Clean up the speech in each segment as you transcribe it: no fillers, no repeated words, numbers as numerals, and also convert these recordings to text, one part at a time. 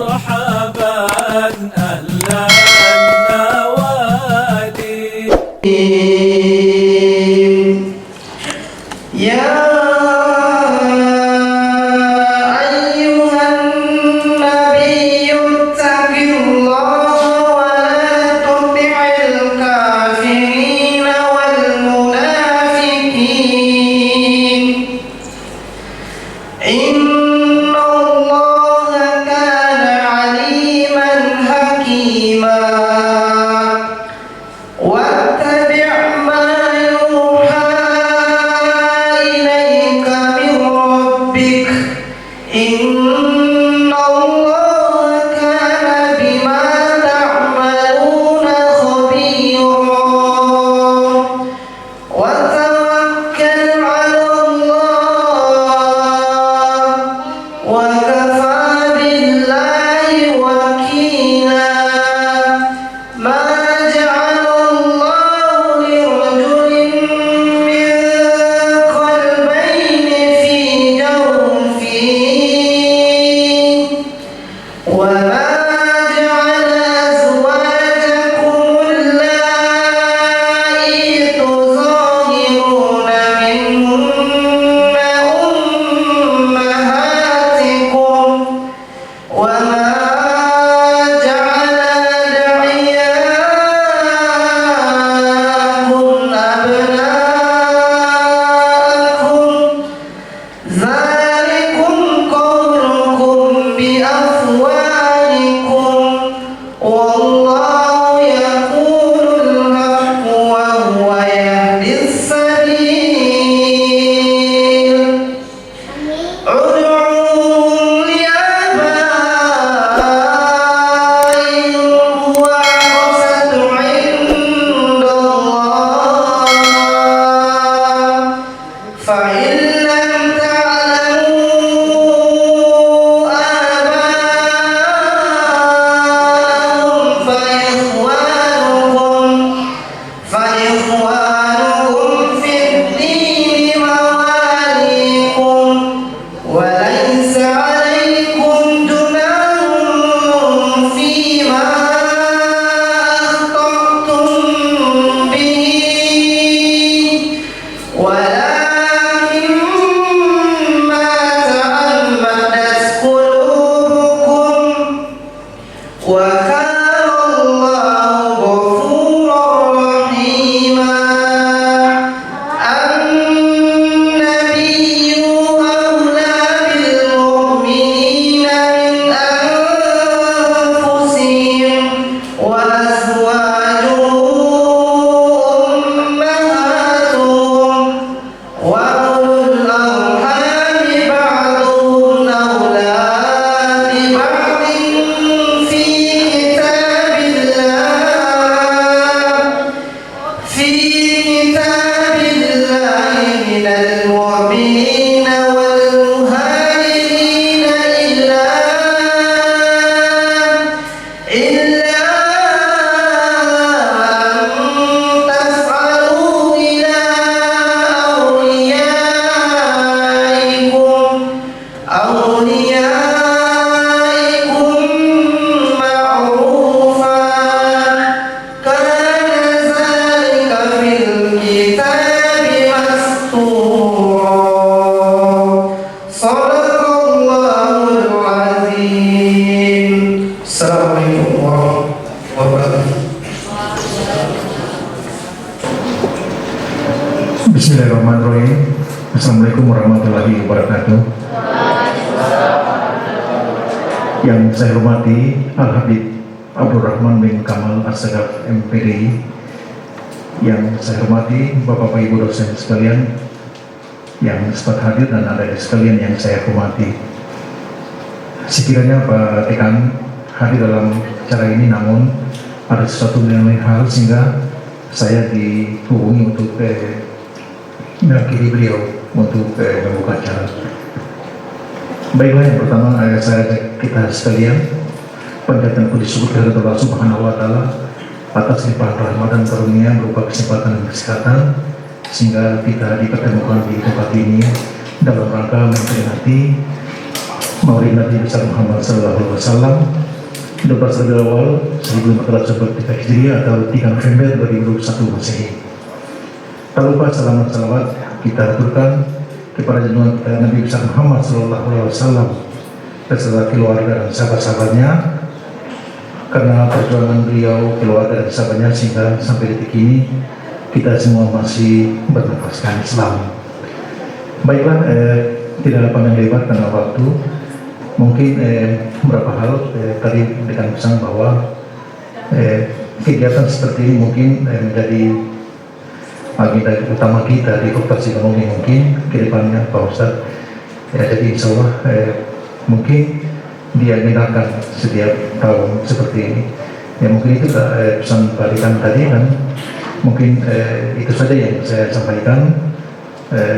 مرحبا أهلا النوادي يا أيها النبي اتق الله ولا تطع الكافرين والمنافقين إن الله كان عليما حكيما واتبع ما يوحى إليك من ربك إن الله كان بما تعملون خبيرا وتوكل على الله وكفى بالله وكيلا ما جعل الله لرجل من قلبين في جوفه وما جعل أزواجكم اللائي تظاهرون منهن أمهاتكم وما جعل أدعياءكم أبناءكم ذلكم قولكم بأفواهكم والله يقول الحق وهو يهدي السبيل ادعوهم لآبائهم هو أقسط عند الله فإن لم تعلموا آباءهم فإخوانكم في الدين مواليكم وليس عليكم جناح فيما أخطأتم به ولكن ما تعمدت قلوبكم وكان الله غفورا رحيما النبي أولى بالمؤمنين من أنفسهم وأزواجه أمهاتهم وأولو الأرحام بعضهم أولى ببعض في كتاب الله من المؤمنين والمهاجرين إلا أن تفعلوا إلى أوليائكم معروفا كان ذلك في الكتاب مسطورا صدق الله العظيم السلام عليكم ورحمة الله وبركاته Bismillahirrahmanirrahim. Assalamualaikum warahmatullahi wabarakatuh. Yang saya hormati Al-Habib Abdurrahman bin Kamal As-Sagaf MPDI, yang saya hormati Bapak Ibu dosen sekalian yang sempat hadir dan adik sekalian yang saya hormati. Sekiranya Pak Dekan hadir dalam acara ini, namun ada sesuatu yang lain hal sehingga saya dihubungi untuk mewakili beliau untuk membuka acara. Baiklah, yang pertama saya ajak kita sekalian panjatkan puji syukur kepada Allah Subhanahu wa taala atas limpahan rahmat dan karunia berupa kesempatan dan kesehatan sehingga kita dipertemukan di tempat ini dalam rangka memperingati Maulid Nabi besar Muhammad SAW 12 Rabiul Awal 1443 Hijriah atau 3 November 2021 Masehi. Tak lupa salam dan salawat kita aturkan kepada junjungan kita Nabi besar Muhammad SAW beserta keluarga dan sahabat-sahabatnya, karena perjuangan beliau, keluarga dan sahabatnya sehingga sampai detik ini kita semua masih bernafaskan Islam. Baiklah, tidak ada panjang lebar karena waktu. Mungkin beberapa hal tadi dengan pesan bahwa kegiatan seperti ini mungkin menjadi agenda utama kita di Fakultas Ekonomi mungkin ke depannya Pak Ustadz. Jadi insya Allah mungkin diagendakan setiap tahun seperti ini. Ya mungkin itu pesan Pak Rikan tadi, dan mungkin itu saja yang saya sampaikan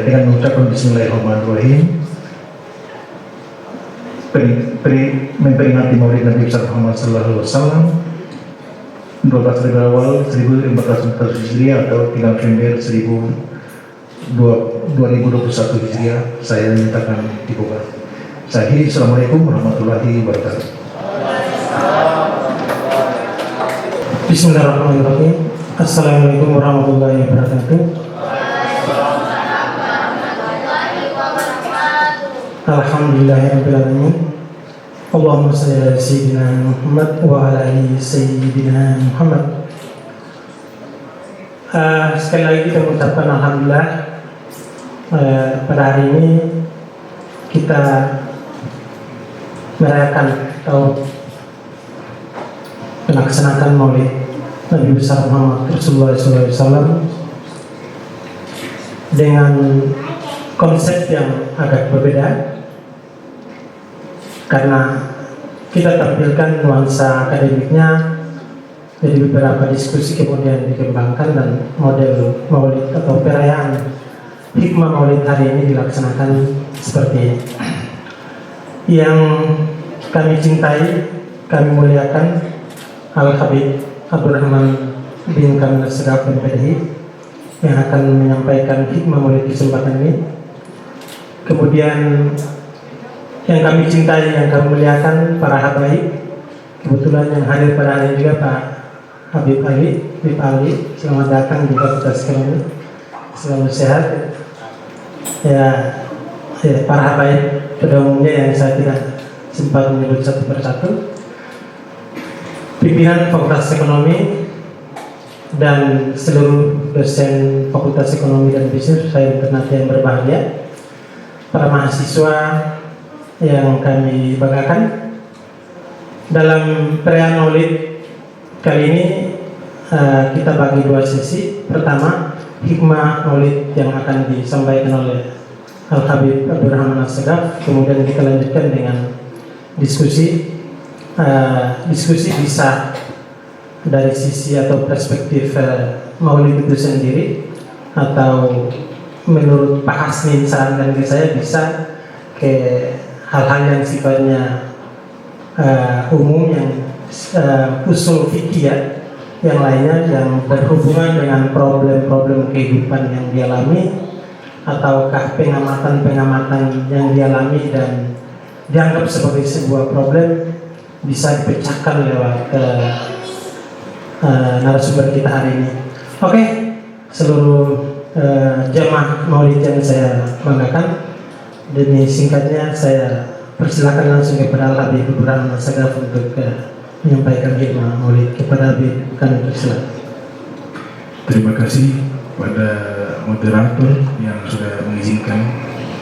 dengan mengucapkan Bismillahirrahmanirrahim. Memperingati Maulid Nabi besar Muhammad SAW 12 Rabiul Awal 1444 Hijriah atau 3 November 2021 Hijriah, saya menyatakan dibuka. Saya akhiri. Assalamualaikum warahmatullahi wabarakatuh. Bismillahirrahmanirrahim. Assalamualaikum warahmatullahi wabarakatuh. Alhamdulillahirabbil alamin. Allahumma shalli ala sayyidina Muhammad wa ala ali sayyidina Muhammad. Sekali lagi kita mengucapkan alhamdulillah pada hari ini kita merayakan atau melaksanakan Maulid Nabi besar Muhammad Rasulullah SAW dengan konsep yang agak berbeda, karena kita tampilkan nuansa akademiknya. Jadi beberapa diskusi kemudian dikembangkan dan model Maulid atau perayaan hikmah Maulid hari ini dilaksanakan seperti ini. Yang kami cintai, kami muliakan Al-Habib Abdurrahman bin Kamil Segaf MPDI yang akan menyampaikan hikmah Maulid kesempatan ini. Kemudian yang kami cintai, yang kami muliakan para habaib, kebetulan yang hadir pada hari ini juga Pak Habib Ali, selamat datang di Fakultas Ekonomi, selalu sehat. Ya, para habaib pada umumnya yang saya tidak sempat menyebut satu persatu, pimpinan Fakultas Ekonomi dan seluruh dosen Fakultas Ekonomi dan Bisnis, saya ternate yang berbahagia, para mahasiswa yang kami banggakan. Dalam perayaan Maulid kali ini kita bagi dua sesi. Pertama, hikmah Maulid yang akan disampaikan oleh Al-Habib Abdurrahman As-Segaf. Kemudian kita lanjutkan dengan diskusi bisa dari sisi atau perspektif Maulid itu sendiri, atau menurut Pak Hasnin sarankan ke saya bisa ke hal-hal yang sifatnya umum, yang usul fikih ya, yang lainnya yang berhubungan dengan problem-problem kehidupan yang dialami, ataukah pengamatan-pengamatan yang dialami dan dianggap sebagai sebuah problem bisa dipecahkan lewat narasumber kita hari ini. Oke, seluruh jamaah Maulid yang saya banggakan, demi singkatnya saya persilakan langsung kepada Al-Habib Abdurrahman As-Segaf untuk menyampaikan hikmah Maulid. Kepada Habib, kami persilakan. Terima kasih pada moderator yang sudah mengizinkan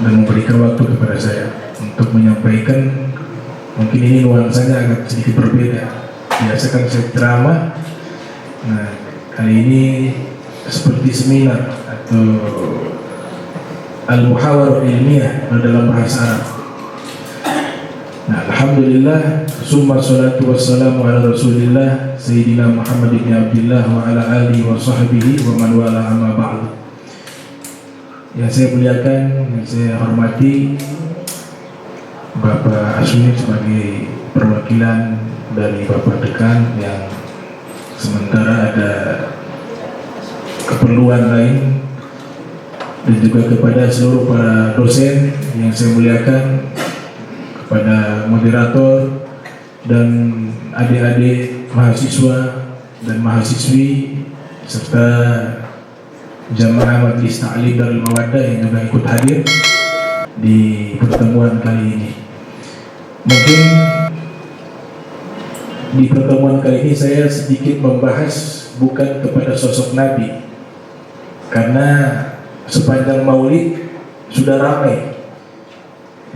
dan memberikan waktu kepada saya untuk menyampaikan. Mungkin ini nuansanya agak sedikit berbeda. Biasa kan saya ceramah. Nah, kali ini seperti seminar atau al-muhawarah ilmiah dalam bahasa Arab. Nah, alhamdulillah, summa salatu wassalamu ala Rasulillah Sayyidina Muhammad ibn Abdillah wa ala alihi wa sahbihi wa man wala amma ba'du. Yang saya muliakan, yang saya hormati Bapak Aswin sebagai perwakilan dari Bapak Dekan, yang sementara ada keperluan lain, dan juga kepada seluruh para dosen yang saya muliakan, pada moderator dan adik-adik mahasiswa dan mahasiswi serta jamaah Majelis Ta'lim Darul Mawaddah yang juga ikut hadir di pertemuan kali ini. Mungkin di pertemuan kali ini saya sedikit membahas bukan kepada sosok Nabi, karena sepanjang Maulid sudah ramai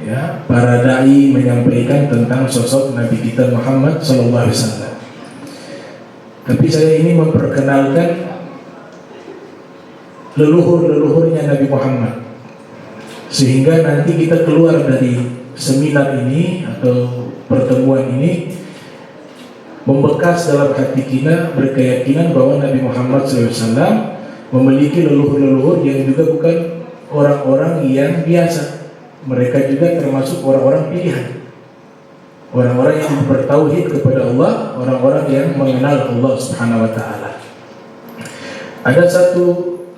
ya para dai menyampaikan tentang sosok Nabi kita Muhammad SAW. Tapi saya ini memperkenalkan leluhur-leluhurnya Nabi Muhammad, sehingga nanti kita keluar dari seminar ini atau pertemuan ini membekas dalam hati kita berkeyakinan bahwa Nabi Muhammad SAW memiliki leluhur-leluhur yang juga bukan orang-orang yang biasa. Mereka juga termasuk orang-orang pilihan, orang-orang yang bertauhid kepada Allah, orang-orang yang mengenal Allah Subhanahu wa Ta'ala. Ada satu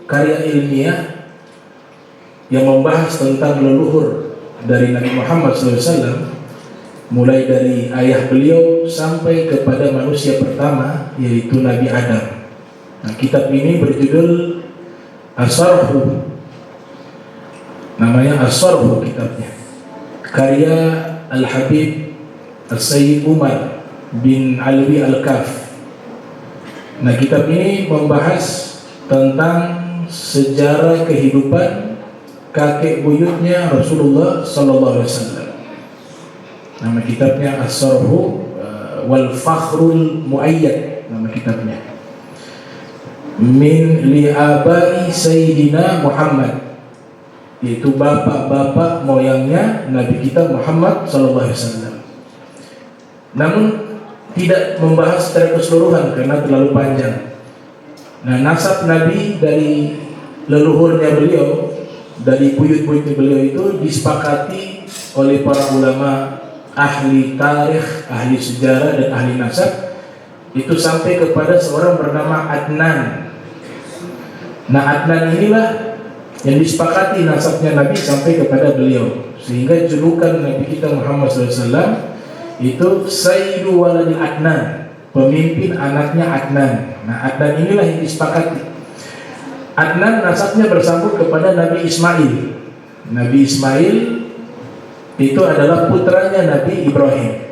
karya ilmiah yang membahas tentang leluhur dari Nabi Muhammad SAW, mulai dari ayah beliau sampai kepada manusia pertama, yaitu Nabi Adam. Nah, kitab ini berjudul As-Sarhu, namanya As-Sarhu kitabnya, karya Al-Habib Al-Sayyid Umar bin Alwi Al-Kaf. Nah, kitab ini membahas tentang sejarah kehidupan kakek buyutnya Rasulullah SAW. Nama kitabnya As-Sarhu wal Fakhrul Muayyad, nama kitabnya. Min li'abai Sayyidina Muhammad, yaitu bapak-bapak moyangnya Nabi kita Muhammad SAW. Namun tidak membahas secara keseluruhan karena terlalu panjang. Nah, nasab Nabi dari leluhurnya beliau, dari buyut-buyutnya beliau itu disepakati oleh para ulama ahli tarikh, ahli sejarah dan ahli nasab, itu sampai kepada seorang bernama Adnan. Nah, Adnan inilah yang disepakati nasabnya Nabi sampai kepada beliau, sehingga julukan Nabi kita Muhammad SAW itu Sayyidu Waladil Adnan, pemimpin anaknya Adnan. Nah, Adnan inilah yang disepakati. Adnan nasabnya bersambung kepada Nabi Ismail. Nabi Ismail itu adalah putranya Nabi Ibrahim.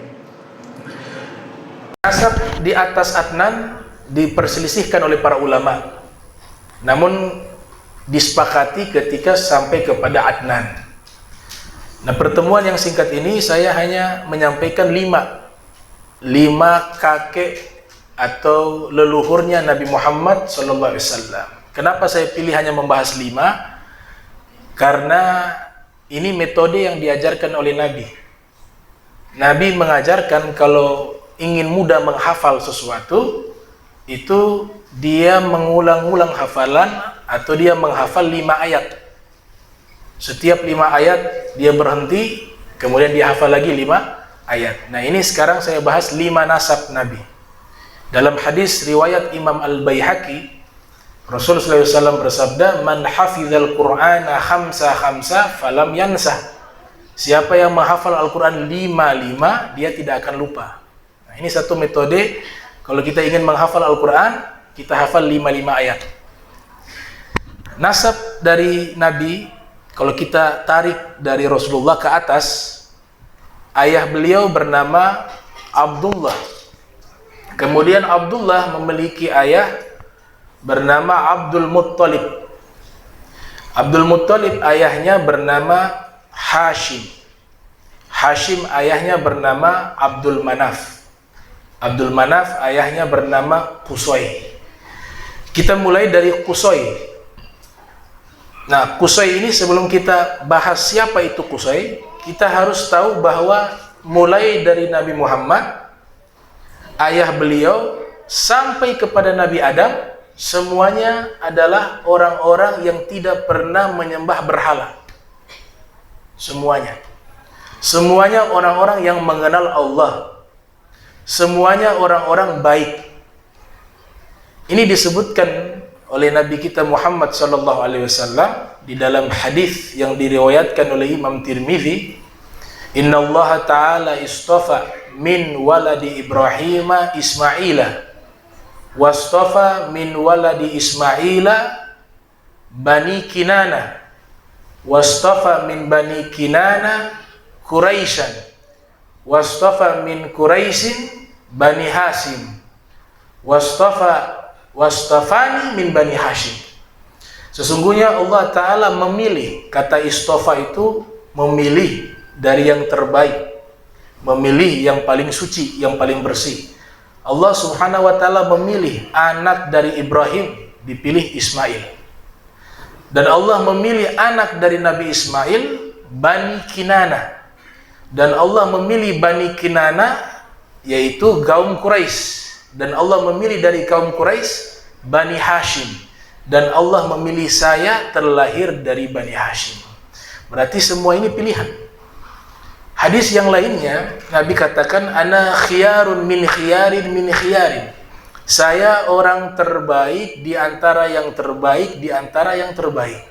Nasab di atas Adnan diperselisihkan oleh para ulama, namun disepakati ketika sampai kepada Adnan. Nah, pertemuan yang singkat ini saya hanya menyampaikan lima kakek atau leluhurnya Nabi Muhammad SAW. Kenapa saya pilih hanya membahas 5? Karena ini metode yang diajarkan oleh Nabi. Nabi mengajarkan kalau ingin mudah menghafal sesuatu, itu dia mengulang-ulang hafalan atau dia menghafal 5 ayat. Setiap 5 ayat dia berhenti, kemudian dia hafal lagi 5 ayat. Nah, ini sekarang saya bahas 5 nasab Nabi. Dalam hadis riwayat Imam Al-Baihaqi, Rasulullah SAW bersabda, "Man hafizal Qur'ana khamsa falam yansah." Siapa yang menghafal Al-Quran 5, dia tidak akan lupa. Nah, ini satu metode. Kalau kita ingin menghafal Al-Quran, kita hafal 5 ayat. Nasab dari Nabi, kalau kita tarik dari Rasulullah ke atas, ayah beliau bernama Abdullah. Kemudian Abdullah memiliki ayah bernama Abdul Muttalib. Abdul Muttalib ayahnya bernama Hashim. Hashim ayahnya bernama Abdul Manaf. Abdul Manaf ayahnya bernama Qusay. Kita mulai dari Qusay. Nah, Qusay ini sebelum kita bahas siapa itu Qusay, kita harus tahu bahwa mulai dari Nabi Muhammad, ayah beliau, sampai kepada Nabi Adam, semuanya adalah orang-orang yang tidak pernah menyembah berhala. Semuanya orang-orang yang mengenal Allah. Semuanya orang-orang baik. Ini disebutkan oleh Nabi kita Muhammad SAW di dalam hadis yang diriwayatkan oleh Imam Tirmidzi, Inna Allah Ta'ala istafa min waladi Ibrahim Ismaila wastafa min waladi Ismaila Bani Kinana wastafa min Bani Kinana Quraisyan wastafa min Quraisyin Bani Hashim wastafani min Bani Hashim. Sesungguhnya Allah Ta'ala memilih, kata istafa itu memilih dari yang terbaik, memilih yang paling suci, yang paling bersih. Allah Subhanahu wa Ta'ala memilih anak dari Ibrahim, dipilih Ismail. Dan Allah memilih anak dari Nabi Ismail, Bani Kinana. Dan Allah memilih Bani Kinana, yaitu kaum Quraisy. Dan Allah memilih dari kaum Quraisy Bani Hashim. Dan Allah memilih saya terlahir dari Bani Hashim. Berarti semua ini pilihan. Hadis yang lainnya Nabi katakan, ana khiyarun min khiyarin min khiyarin. Saya orang terbaik di antara yang terbaik di antara yang terbaik.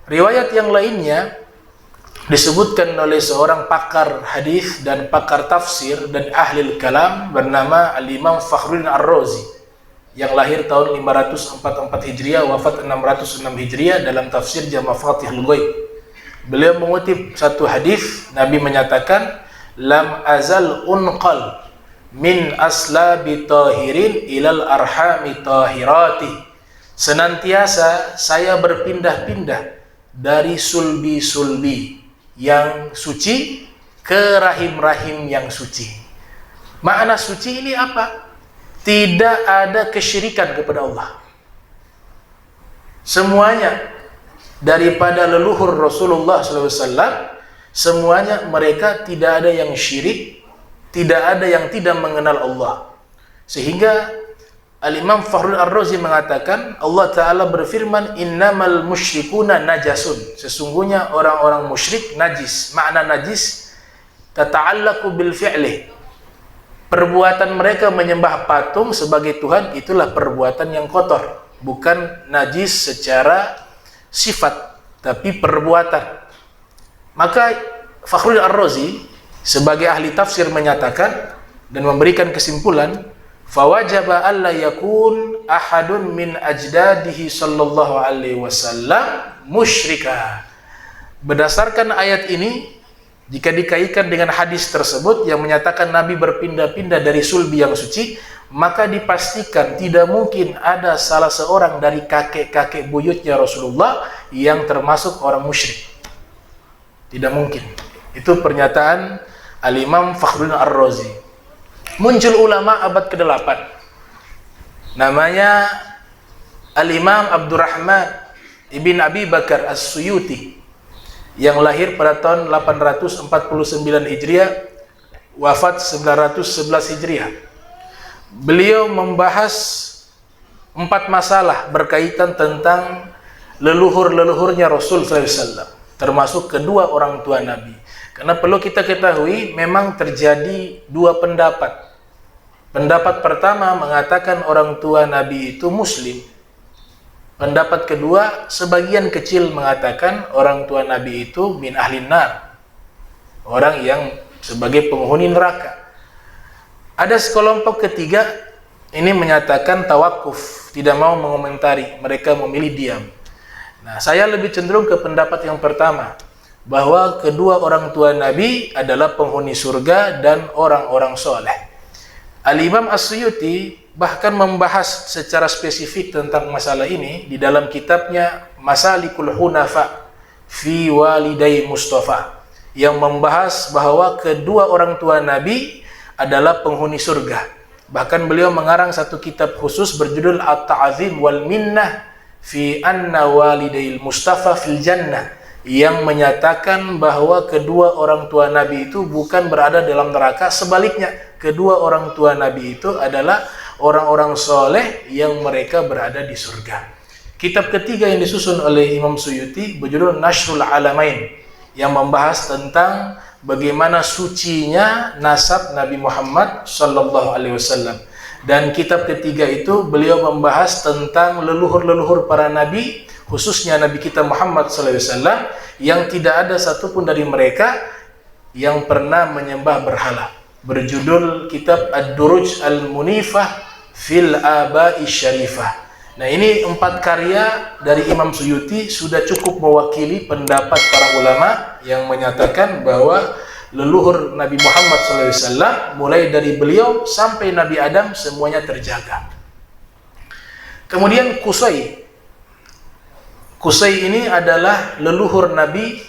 Riwayat yang lainnya disebutkan oleh seorang pakar hadis dan pakar tafsir dan ahli kalam bernama Al-Imam Fakhruddin Ar-Razi yang lahir tahun 544 Hijriah, wafat 606 Hijriah, dalam tafsir Jama' Fatihul Ghaib. Beliau mengutip satu hadis, Nabi menyatakan, lam azal unqal min aslabi tahirin ilal arhami tahirati. Senantiasa saya berpindah-pindah dari sulbi-sulbi yang suci ke rahim-rahim yang suci. Makna suci ini apa? Tidak ada kesyirikan kepada Allah. Semuanya daripada leluhur Rasulullah SAW, semuanya mereka tidak ada yang syirik, tidak ada yang tidak mengenal Allah. Sehingga Al-Imam Fakhruddin Ar-Razi mengatakan, Allah Ta'ala berfirman, innamal musyrikuna najasun. Sesungguhnya orang-orang musyrik najis. Makna najis, tata'allaku bil fi'lih. Perbuatan mereka menyembah patung sebagai Tuhan, itulah perbuatan yang kotor. Bukan najis secara sifat, tapi perbuatan. Maka Fakhruddin Ar-Razi sebagai ahli tafsir menyatakan dan memberikan kesimpulan, fawajaba alla yakun ahadun min ajdadihi sallallahu alaihi wasallam musyrika. Berdasarkan ayat ini, jika dikaitkan dengan hadis tersebut yang menyatakan Nabi berpindah-pindah dari sulbi yang suci, maka dipastikan tidak mungkin ada salah seorang dari kakek-kakek buyutnya Rasulullah yang termasuk orang musyrik. Tidak mungkin. Itu pernyataan Al-Imam Fakhruddin Ar-Razi. Muncul ulama abad ke-8. Namanya Al-Imam Abdurrahman Ibn Abi Bakar As-Suyuti yang lahir pada tahun 849 Hijriah, wafat 911 Hijriah. Beliau membahas 4 masalah berkaitan tentang leluhur-leluhurnya Rasul SAW, termasuk kedua orang tua Nabi. Karena perlu kita ketahui, memang terjadi 2 pendapat. Pendapat pertama mengatakan orang tua Nabi itu Muslim. Pendapat kedua, sebagian kecil mengatakan orang tua Nabi itu min ahlin nar, orang yang sebagai penghuni neraka. Ada sekelompok ketiga ini menyatakan tawakuf, tidak mau mengomentari, mereka memilih diam. Nah, saya lebih cenderung ke pendapat yang pertama, bahwa kedua orang tua Nabi adalah penghuni surga dan orang-orang soleh. Al-Imam As-Suyuti bahkan membahas secara spesifik tentang masalah ini di dalam kitabnya Masalikul Hunafa fi Walidai Mustafa, yang membahas bahwa kedua orang tua Nabi adalah penghuni surga. Bahkan beliau mengarang satu kitab khusus berjudul At-Ta'zim wal Minnah fi Anna Walidail Mustafa fil Jannah, yang menyatakan bahwa kedua orang tua Nabi itu bukan berada dalam neraka, sebaliknya kedua orang tua Nabi itu adalah orang-orang soleh yang mereka berada di surga. Kitab ketiga yang disusun oleh Imam Suyuti berjudul Nashrul Alamain, yang membahas tentang bagaimana sucinya nasab Nabi Muhammad sallallahu alaihi wasallam. Dan kitab ketiga itu beliau membahas tentang leluhur-leluhur para nabi, khususnya Nabi kita Muhammad sallallahu alaihi wasallam, yang tidak ada satupun dari mereka yang pernah menyembah berhala. Berjudul kitab Ad-Duruj Al-Munifah fil Aba'i Syarifah. Nah, ini 4 karya dari Imam Suyuti sudah cukup mewakili pendapat para ulama yang menyatakan bahwa leluhur Nabi Muhammad SAW mulai dari beliau sampai Nabi Adam semuanya terjaga. Kemudian Qusay. Qusay ini adalah leluhur Nabi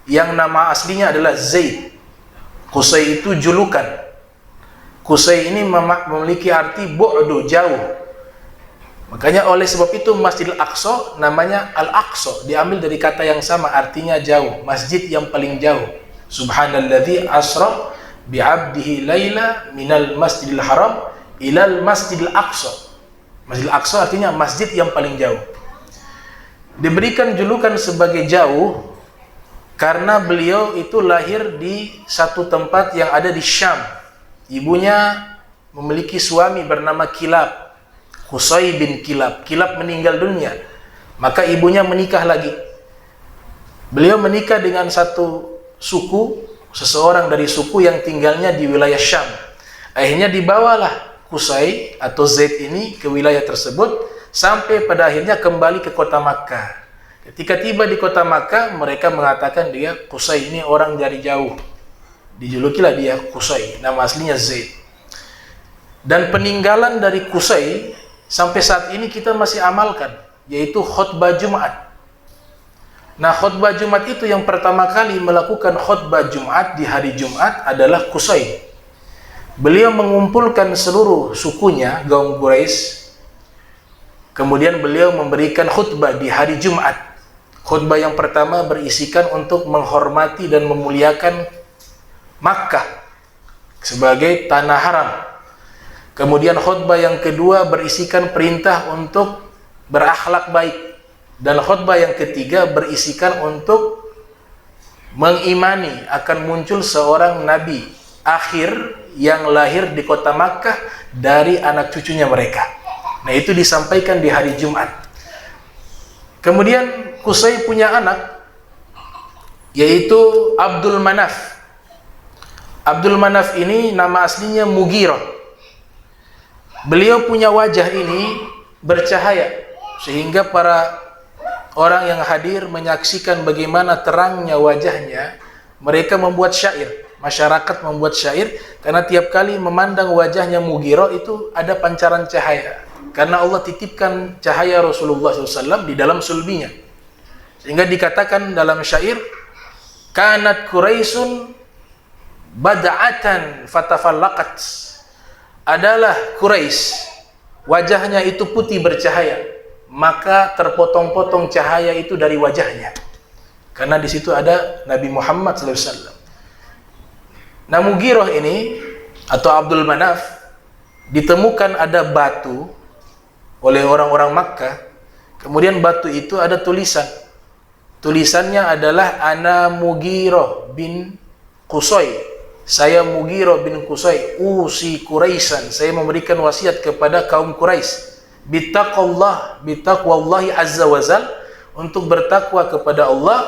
yang nama aslinya adalah Zaid. Qusay itu julukan. Qusay ini memiliki arti bu'du, jauh. Makanya oleh sebab itu Masjidil Aqsa namanya Al-Aqsa, diambil dari kata yang sama artinya jauh, masjid yang paling jauh. Subhanalladzi asra bi'abdihi laila minal masjidil haram ilal masjidil aqsa. Masjidil Aqsa artinya masjid yang paling jauh. Diberikan julukan sebagai jauh karena beliau itu lahir di satu tempat yang ada di Syam. Ibunya memiliki suami bernama Kilab, Qusay bin Kilab. Kilab meninggal dunia, maka ibunya menikah lagi. Beliau menikah dengan satu suku, seseorang dari suku yang tinggalnya di wilayah Syam. Akhirnya dibawalah Qusay atau Zaid ini ke wilayah tersebut sampai pada akhirnya kembali ke kota Makkah. Ketika tiba di kota Makkah, mereka mengatakan dia Qusay ini orang dari jauh. Dijulukilah dia Qusay, nama aslinya Zaid. Dan peninggalan dari Qusay sampai saat ini kita masih amalkan, yaitu khutbah Jumat. Nah, khutbah Jumat itu yang pertama kali melakukan khutbah Jumat di hari Jumat adalah Qusay. Beliau mengumpulkan seluruh sukunya, kaum Quraisy. Kemudian beliau memberikan khutbah di hari Jumat. Khutbah yang pertama berisikan untuk menghormati dan memuliakan Makkah sebagai tanah haram. Kemudian khutbah yang kedua berisikan perintah untuk berakhlak baik. Dan khutbah yang ketiga berisikan untuk mengimani akan muncul seorang nabi akhir yang lahir di kota Makkah dari anak cucunya mereka. Nah, itu disampaikan di hari Jumat. Kemudian Qusay punya anak, yaitu Abdul Manaf. Abdul Manaf ini nama aslinya Mughirah. Beliau punya wajah ini bercahaya, sehingga para orang yang hadir menyaksikan bagaimana terangnya wajahnya. Mereka membuat syair, masyarakat membuat syair, karena tiap kali memandang wajahnya Mughirah itu ada pancaran cahaya. Karena Allah titipkan cahaya Rasulullah SAW di dalam sulbinya. Sehingga dikatakan dalam syair, Kanat Quraisyun bada'atan fatafallaqat. Adalah Quraisy, wajahnya itu putih bercahaya, maka terpotong-potong cahaya itu dari wajahnya. Karena di situ ada Nabi Muhammad SAW. Nah, Mughirah ini atau Abdul Manaf ditemukan ada batu oleh orang-orang Makkah. Kemudian batu itu ada tulisan. Tulisannya adalah Ana Mughirah bin Qusay. Saya Mughirah bin Qusay, usi Quraisyan. Saya memberikan wasiat kepada kaum Quraisy. Bitaqwallahi azza wazal, untuk bertakwa kepada Allah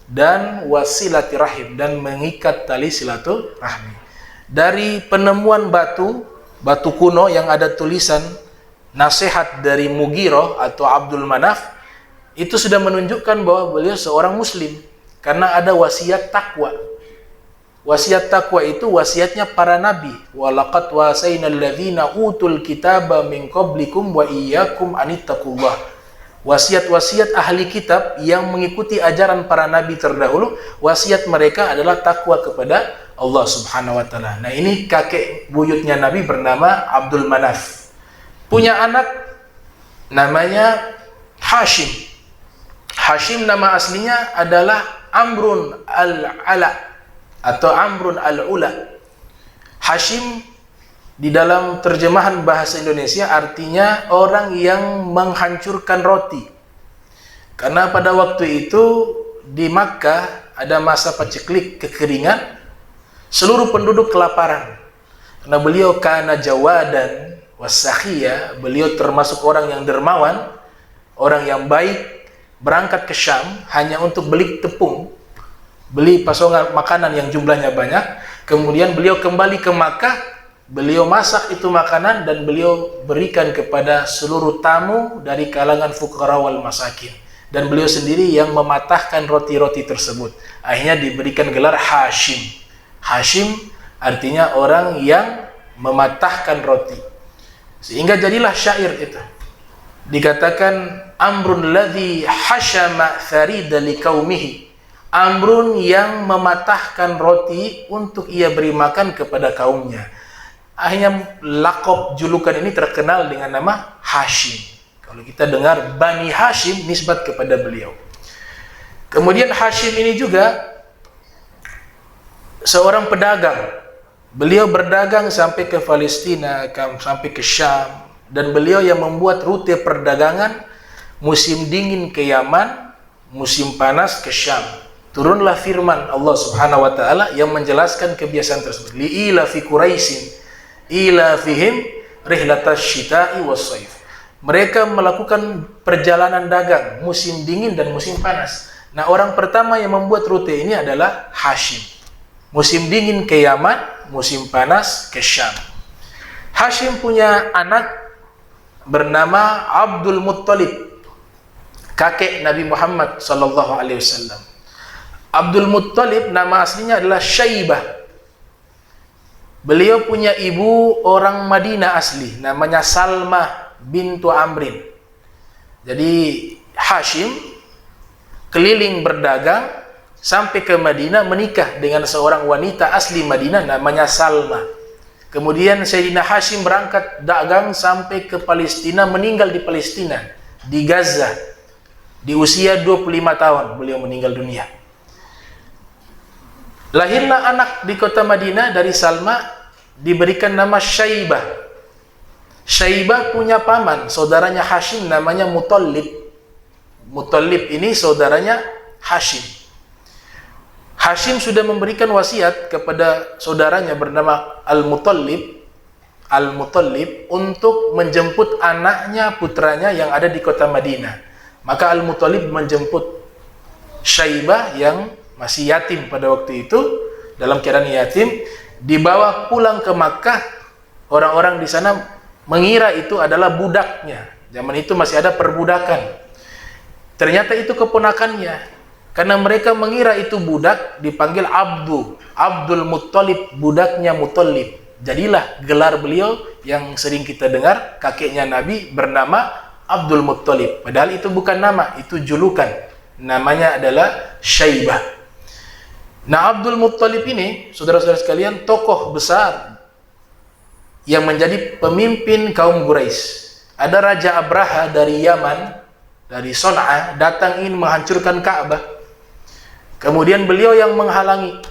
dan wasilati rahim, dan mengikat tali silaturahmi. Dari penemuan batu kuno yang ada tulisan nasihat dari Mughirah atau Abdul Manaf, itu sudah menunjukkan bahwa beliau seorang muslim, karena ada wasiat takwa. Wasiat takwa itu wasiatnya para nabi. Walaqad wasainal ladzina utul kitaba min qablikum wa iyyakum anittaqullah. Wasiat-wasiat ahli kitab yang mengikuti ajaran para nabi terdahulu, wasiat mereka adalah takwa kepada Allah Subhanahu wa taala. Nah, ini kakek buyutnya Nabi bernama Abdul Manaf. Punya anak namanya Hashim. Hashim nama aslinya adalah Amrun al-Ala atau Amrun al-Ula. Hashim di dalam terjemahan bahasa Indonesia artinya orang yang menghancurkan roti. Karena pada waktu itu di Makkah ada masa paceklik, kekeringan, seluruh penduduk kelaparan. Karena beliau kana jawadan wasakhiyah, beliau termasuk orang yang dermawan, orang yang baik, berangkat ke Syam hanya untuk beli tepung. beli pasokan makanan yang jumlahnya banyak. Kemudian beliau kembali ke Makkah, beliau masak itu makanan dan beliau berikan kepada seluruh tamu dari kalangan fuqara wal masakin. Dan beliau sendiri yang mematahkan roti-roti tersebut. Akhirnya diberikan gelar Hashim. Hashim artinya orang yang mematahkan roti. Sehingga jadilah syair itu. Dikatakan amrun ladzi hashama tharida liqaumihi. Amrun yang mematahkan roti untuk ia beri makan kepada kaumnya. Akhirnya lakop julukan ini terkenal dengan nama Hashim. Kalau kita dengar Bani Hashim nisbat kepada beliau. Kemudian Hashim ini juga seorang pedagang. Beliau berdagang sampai ke Palestina, sampai ke Syam, dan beliau yang membuat rute perdagangan musim dingin ke Yaman, musim panas ke Syam. Turunlah firman Allah Subhanahu wa taala yang menjelaskan kebiasaan tersebut. Li'ila fi Quraisyin ila fihim rihlatash syita'i was-shaif. Mereka melakukan perjalanan dagang musim dingin dan musim panas. Nah, orang pertama yang membuat rute ini adalah Hashim. Musim dingin ke Yaman, musim panas ke Syam. Hashim punya anak bernama Abdul Muttalib, kakek Nabi Muhammad sallallahu alaihi wasallam. Abdul Muttalib nama aslinya adalah Syaibah. Beliau punya ibu orang Madinah asli, namanya Salmah bintu Amrin. Jadi Hashim keliling berdagang sampai ke Madinah, menikah dengan seorang wanita asli Madinah namanya Salma. Kemudian Sayyidina Hashim berangkat dagang sampai ke Palestina, meninggal di Palestina, di Gaza. Di usia 25 tahun beliau meninggal dunia. Lahirlah anak di kota Madinah dari Salma, diberikan nama Syaibah. Syaibah punya paman, saudaranya Hashim, namanya Muttalib. Muttalib ini saudaranya Hashim. Hashim sudah memberikan wasiat kepada saudaranya bernama Al-Muttalib untuk menjemput anaknya, putranya yang ada di kota Madinah. Maka Al-Muttalib menjemput Syaibah yang masih yatim pada waktu itu, dalam keadaan yatim, dibawa pulang ke Makkah. Orang-orang di sana mengira itu adalah budaknya. Zaman itu masih ada perbudakan. Ternyata itu keponakannya. Karena mereka mengira itu budak, dipanggil Abdul Muttalib, budaknya Muttalib. Jadilah gelar beliau yang sering kita dengar, kakeknya Nabi bernama Abdul Muttalib. Padahal itu bukan nama, itu julukan. Namanya adalah Syaibah. Nah, Abdul Muttalib ini, saudara-saudara sekalian, tokoh besar yang menjadi pemimpin kaum Quraisy. Ada Raja Abraha dari Yaman, dari Son'a, datang ingin menghancurkan Ka'bah. Kemudian beliau yang menghalangi.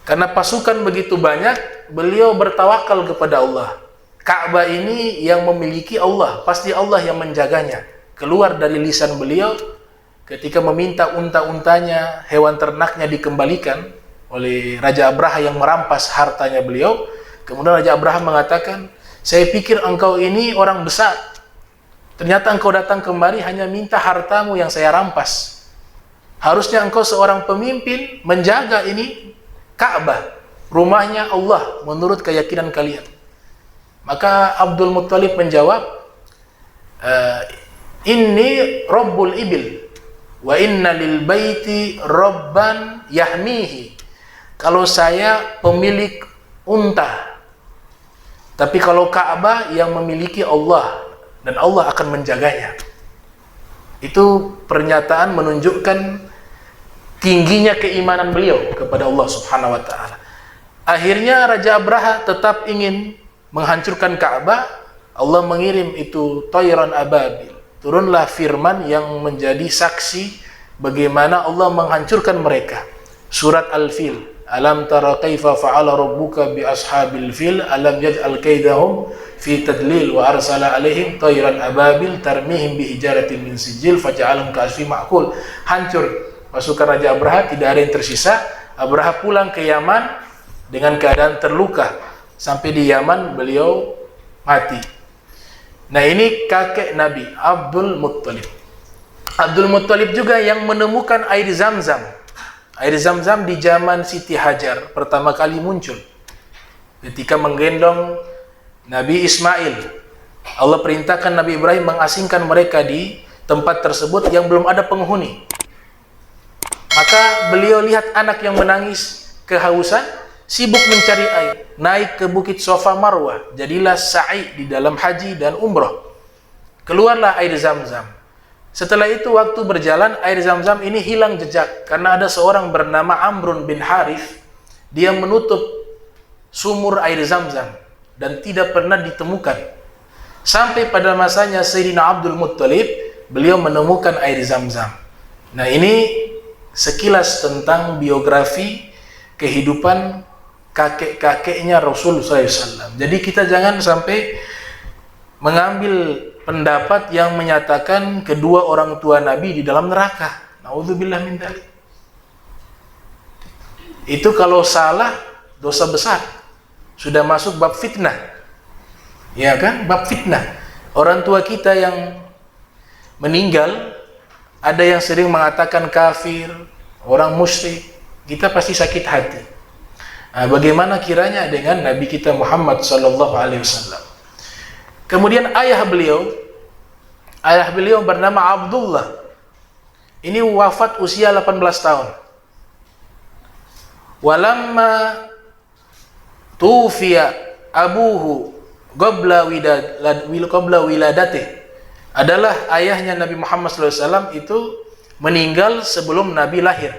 Karena pasukan begitu banyak, beliau bertawakal kepada Allah. Ka'bah ini yang memiliki Allah, pasti Allah yang menjaganya. Keluar dari lisan beliau ketika meminta unta-untanya, hewan ternaknya dikembalikan oleh Raja Abraha yang merampas hartanya beliau. Kemudian Raja Abraha mengatakan, saya pikir engkau ini orang besar. Ternyata engkau datang kemari hanya minta hartamu yang saya rampas. Harusnya engkau seorang pemimpin menjaga ini Ka'bah, rumahnya Allah menurut keyakinan kalian. Maka Abdul Muttalib menjawab, Inni Rabbul Ibil wa inna lil baiti Rabban yahmihi. Kalau saya pemilik unta, tapi kalau Ka'bah yang memiliki Allah, dan Allah akan menjaganya. Itu pernyataan menunjukkan tingginya keimanan beliau kepada Allah Subhanahu wa taala. Akhirnya Raja Abraha tetap ingin menghancurkan Ka'bah. Allah mengirim itu Tayran Ababil. Turunlah firman yang menjadi saksi bagaimana Allah menghancurkan mereka. Surat Al-Fil. Alam tara kaifa fa'ala rabbuka bi ashabil fil alam yaj'al kaidahum fi tadlil wa arsala alaihim tayran ababil tarmihim bi hijaratin min sijil faja'alhum ka'asfi ma'kul. Hancur pasukan Raja Abraha, tidak ada yang tersisa. Abraha pulang ke Yaman dengan keadaan terluka. Sampai di Yaman beliau mati. Nah, ini kakek Nabi Abdul Muttalib. Abdul Muttalib juga yang menemukan air Zam-Zam. Air Zam-Zam di zaman Siti Hajar pertama kali muncul ketika menggendong Nabi Ismail. Allah perintahkan Nabi Ibrahim mengasingkan mereka di tempat tersebut yang belum ada penghuni. Maka beliau lihat anak yang menangis kehausan, sibuk mencari air, naik ke bukit Safa Marwah, jadilah sa'i di dalam haji dan umroh. Keluarlah air Zam-Zam. Setelah itu waktu berjalan, air Zam-Zam ini hilang jejak karena ada seorang bernama Amrun bin Harith. Dia menutup sumur air Zam-Zam dan tidak pernah ditemukan. Sampai pada masanya Sayyidina Abdul Muttalib, beliau menemukan air Zam-Zam. Nah, ini sekilas tentang biografi kehidupan kakek-kakeknya Rasulullah SAW. Jadi kita jangan sampai mengambil pendapat yang menyatakan kedua orang tua Nabi di dalam neraka. Nauzubillah min dzalik. Itu kalau salah, dosa besar. Sudah masuk bab fitnah. Ya kan? Bab fitnah. Orang tua kita yang meninggal, ada yang sering mengatakan kafir, orang musyrik, kita pasti sakit hati. Nah, bagaimana kiranya dengan Nabi kita Muhammad sallallahu alaihi wasallam? Kemudian ayah beliau bernama Abdullah. Ini wafat usia 18 tahun. Walamma tufiya abuhu qabla wiladati, adalah ayahnya Nabi Muhammad SAW itu meninggal sebelum Nabi lahir.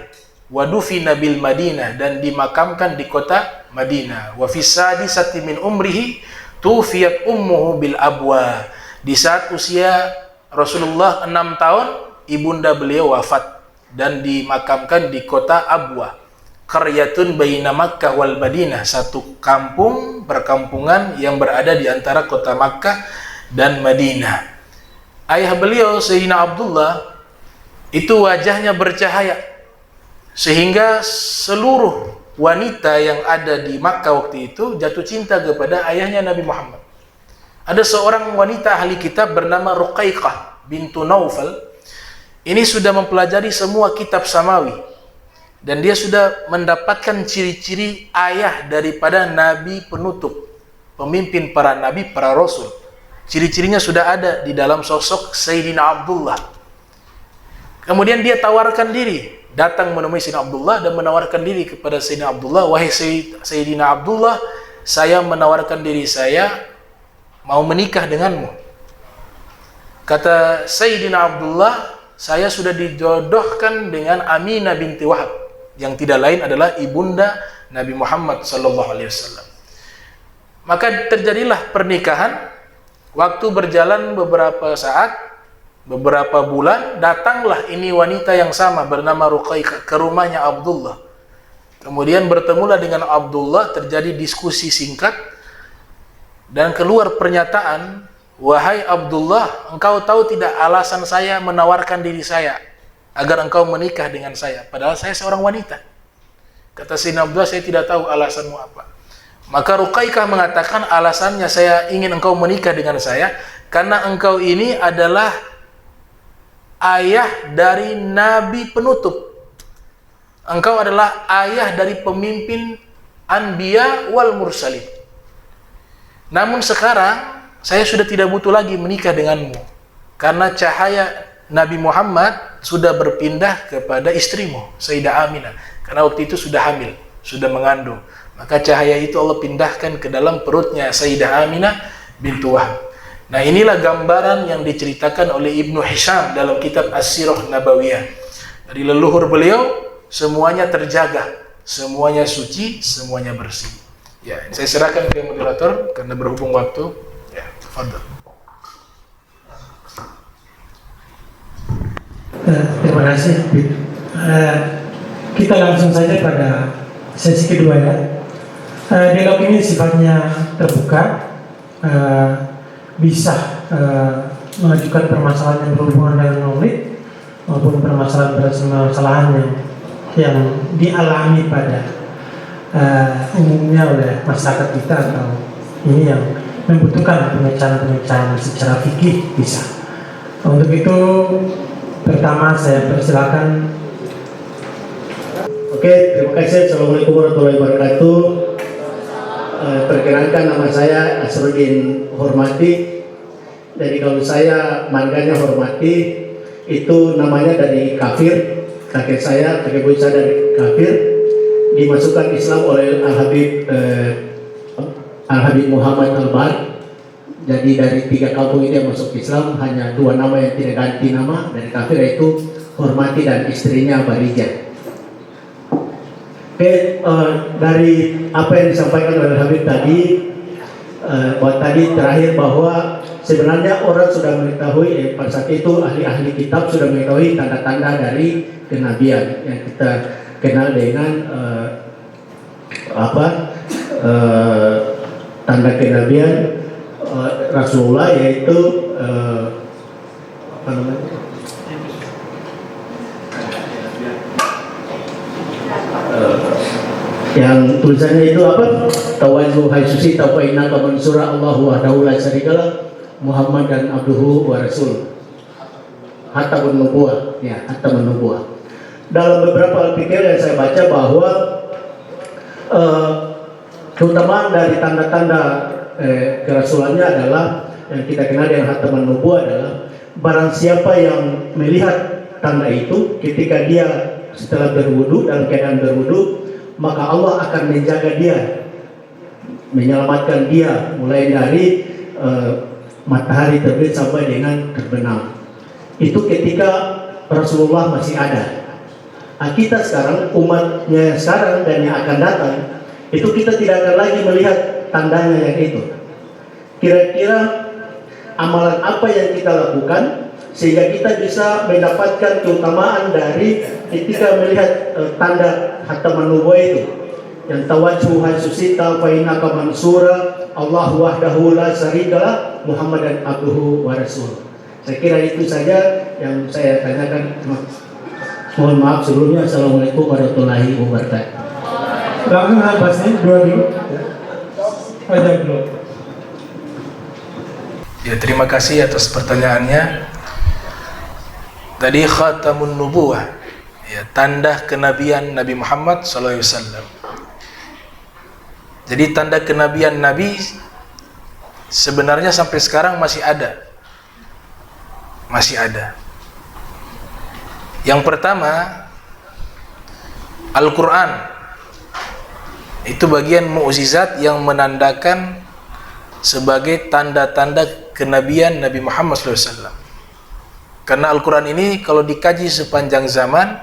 Wadufina bil Madinah, dan dimakamkan di kota Madinah. Wa fi sadisati min umrihi tufiyat ummuhu bil abwa. Di saat usia Rasulullah 6 tahun, ibunda beliau wafat dan dimakamkan di kota Abwa. Qaryatun baina Makkah wal Madinah, satu kampung, perkampungan yang berada di antara kota Makkah dan Madinah. Ayah beliau Sayyidina Abdullah itu wajahnya bercahaya sehingga seluruh wanita yang ada di Makkah waktu itu jatuh cinta kepada ayahnya Nabi Muhammad. Ada seorang wanita ahli kitab bernama Ruqaiqah bintu Naufal. Ini sudah mempelajari semua kitab samawi dan dia sudah mendapatkan ciri-ciri ayah daripada nabi penutup, pemimpin para nabi, para rasul. Ciri-cirinya sudah ada di dalam sosok Sayyidina Abdullah. Kemudian dia tawarkan diri, datang menemui Sayyidina Abdullah dan menawarkan diri kepada Sayyidina Abdullah, wahai Sayyidina Abdullah, saya menawarkan diri saya mau menikah denganmu. Kata Sayyidina Abdullah, saya sudah dijodohkan dengan Aminah binti Wahab, yang tidak lain adalah ibunda Nabi Muhammad SAW. Maka terjadilah pernikahan. Waktu berjalan beberapa saat, beberapa bulan, datanglah ini wanita yang sama bernama Ruqaiqah ke rumahnya Abdullah. Kemudian bertemulah dengan Abdullah, terjadi diskusi singkat dan keluar pernyataan, wahai Abdullah, engkau tahu tidak alasan saya menawarkan diri saya agar engkau menikah dengan saya, padahal saya seorang wanita. Kata Sayyidina Abdullah, saya tidak tahu alasanmu apa. Maka Ruqaiqah mengatakan, alasannya saya ingin engkau menikah dengan saya karena engkau ini adalah ayah dari nabi penutup. Engkau adalah ayah dari pemimpin anbiya wal mursalin. Namun sekarang saya sudah tidak butuh lagi menikah denganmu karena cahaya Nabi Muhammad sudah berpindah kepada istrimu, Sayyidah Aminah. Karena waktu itu sudah hamil, sudah mengandung. Maka cahaya itu Allah pindahkan ke dalam perutnya Sayyidah Aminah bintu Wahab. Nah, inilah gambaran yang diceritakan oleh Ibnu Hisham dalam kitab As-Sirah Nabawiyah. Dari leluhur beliau semuanya terjaga, semuanya suci, semuanya bersih. Ya, saya serahkan ke moderator karena berhubung waktu. Ya, tafadhol. Terima kasih. Kita langsung saja pada sesi kedua ya. Dialog ini sifatnya terbuka, bisa mengajukan permasalahan yang berhubungan dengan maulid maupun permasalahan yang dialami pada umumnya oleh masyarakat kita atau ini yang membutuhkan pemecahan secara fikih bisa. Untuk itu pertama saya persilakan Oke, terima kasih. Assalamualaikum warahmatullahi wabarakatuh. Perkenalkan, nama saya Asruddin Hormati. Jadi kalau saya marganya Hormati, itu namanya dari kafir. Kakek buyut saya dari kafir, dimasukkan Islam oleh Al-Habib Muhammad Al-Bar. Jadi dari 3 kampung ini yang masuk Islam, hanya 2 nama yang tidak ganti nama dari kafir, yaitu Hormati dan istrinya Barijah. Oke, dari apa yang disampaikan oleh Habib tadi, terakhir bahwa sebenarnya orang sudah mengetahui, pada saat itu ahli-ahli kitab sudah mengetahui tanda-tanda dari kenabian yang kita kenal dengan tanda kenabian Rasulullah, yaitu yang tulisannya itu apa? Tawajjuh hai susi tawaina ka mansura Allahu wahdahu la syarikalah Muhammad dan abduhu wa rasul. Hatta menubuah, ya, hatta menubuah. Dalam beberapa artikel yang saya baca bahwa keutamaan dari tanda-tanda kerasulannya adalah yang kita kenal dengan hatta menubuah adalah barang siapa yang melihat tanda itu ketika dia setelah berwudu, dalam keadaan berwudu, maka Allah akan menjaga dia, menyelamatkan dia mulai dari matahari terbit sampai dengan terbenam. Itu ketika Rasulullah masih ada. Kita sekarang, umatnya sekarang dan yang akan datang, itu kita tidak akan lagi melihat tandanya yang itu. Kira-kira amalan apa yang kita lakukan sehingga kita bisa mendapatkan keutamaan dari ketika melihat tanda khataman nubuwah itu, yang tawajjuh hasusita fa innaka mansura Allah wahdahu la syarikalah Muhammad dan abduhu wa rasul. Saya kira itu saja yang saya tanyakan. Mohon maaf sebelumnya. Assalamualaikum warahmatullahi wabarakatuh. Langsung habasnya 2 dulu. Aja dulu. Ya, terima kasih atas pertanyaannya. Tadi khatamun nubuwah, ya, tanda kenabian Nabi Muhammad SAW. Jadi tanda kenabian Nabi sebenarnya sampai sekarang masih ada. Masih ada. Yang pertama, Al-Quran. Itu bagian mukjizat yang menandakan sebagai tanda-tanda kenabian Nabi Muhammad SAW. Karena Al-Quran ini kalau dikaji sepanjang zaman,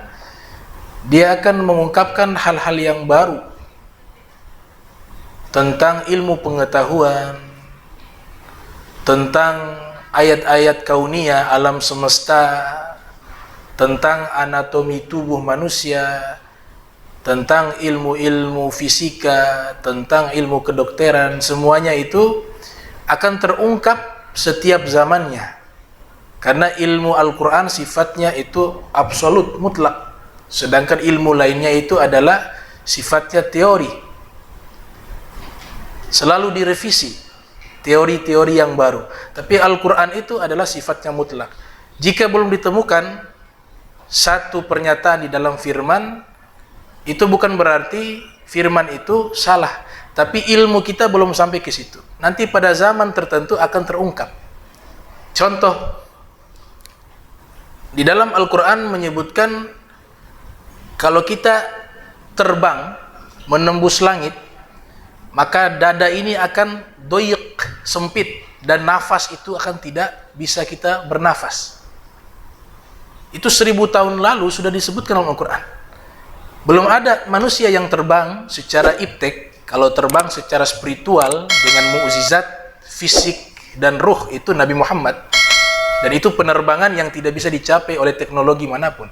dia akan mengungkapkan hal-hal yang baru tentang ilmu pengetahuan, tentang ayat-ayat kauniyah, alam semesta, tentang anatomi tubuh manusia, tentang ilmu-ilmu fisika, tentang ilmu kedokteran. Semuanya itu akan terungkap setiap zamannya. Karena ilmu Al-Quran sifatnya itu absolut, mutlak. Sedangkan ilmu lainnya itu adalah sifatnya teori. Selalu direvisi teori-teori yang baru. Tapi Al-Quran itu adalah sifatnya mutlak. Jika belum ditemukan satu pernyataan di dalam firman, itu bukan berarti firman itu salah. Tapi ilmu kita belum sampai ke situ. Nanti pada zaman tertentu akan terungkap. Contoh, di dalam Al-Quran menyebutkan kalau kita terbang menembus langit, maka dada ini akan doyek, sempit, dan nafas itu akan tidak bisa kita bernafas. Itu 1000 tahun lalu sudah disebutkan dalam Al-Quran. Belum ada manusia yang terbang secara iptek. Kalau terbang secara spiritual dengan mukjizat fisik dan ruh, itu Nabi Muhammad. Dan itu penerbangan yang tidak bisa dicapai oleh teknologi manapun.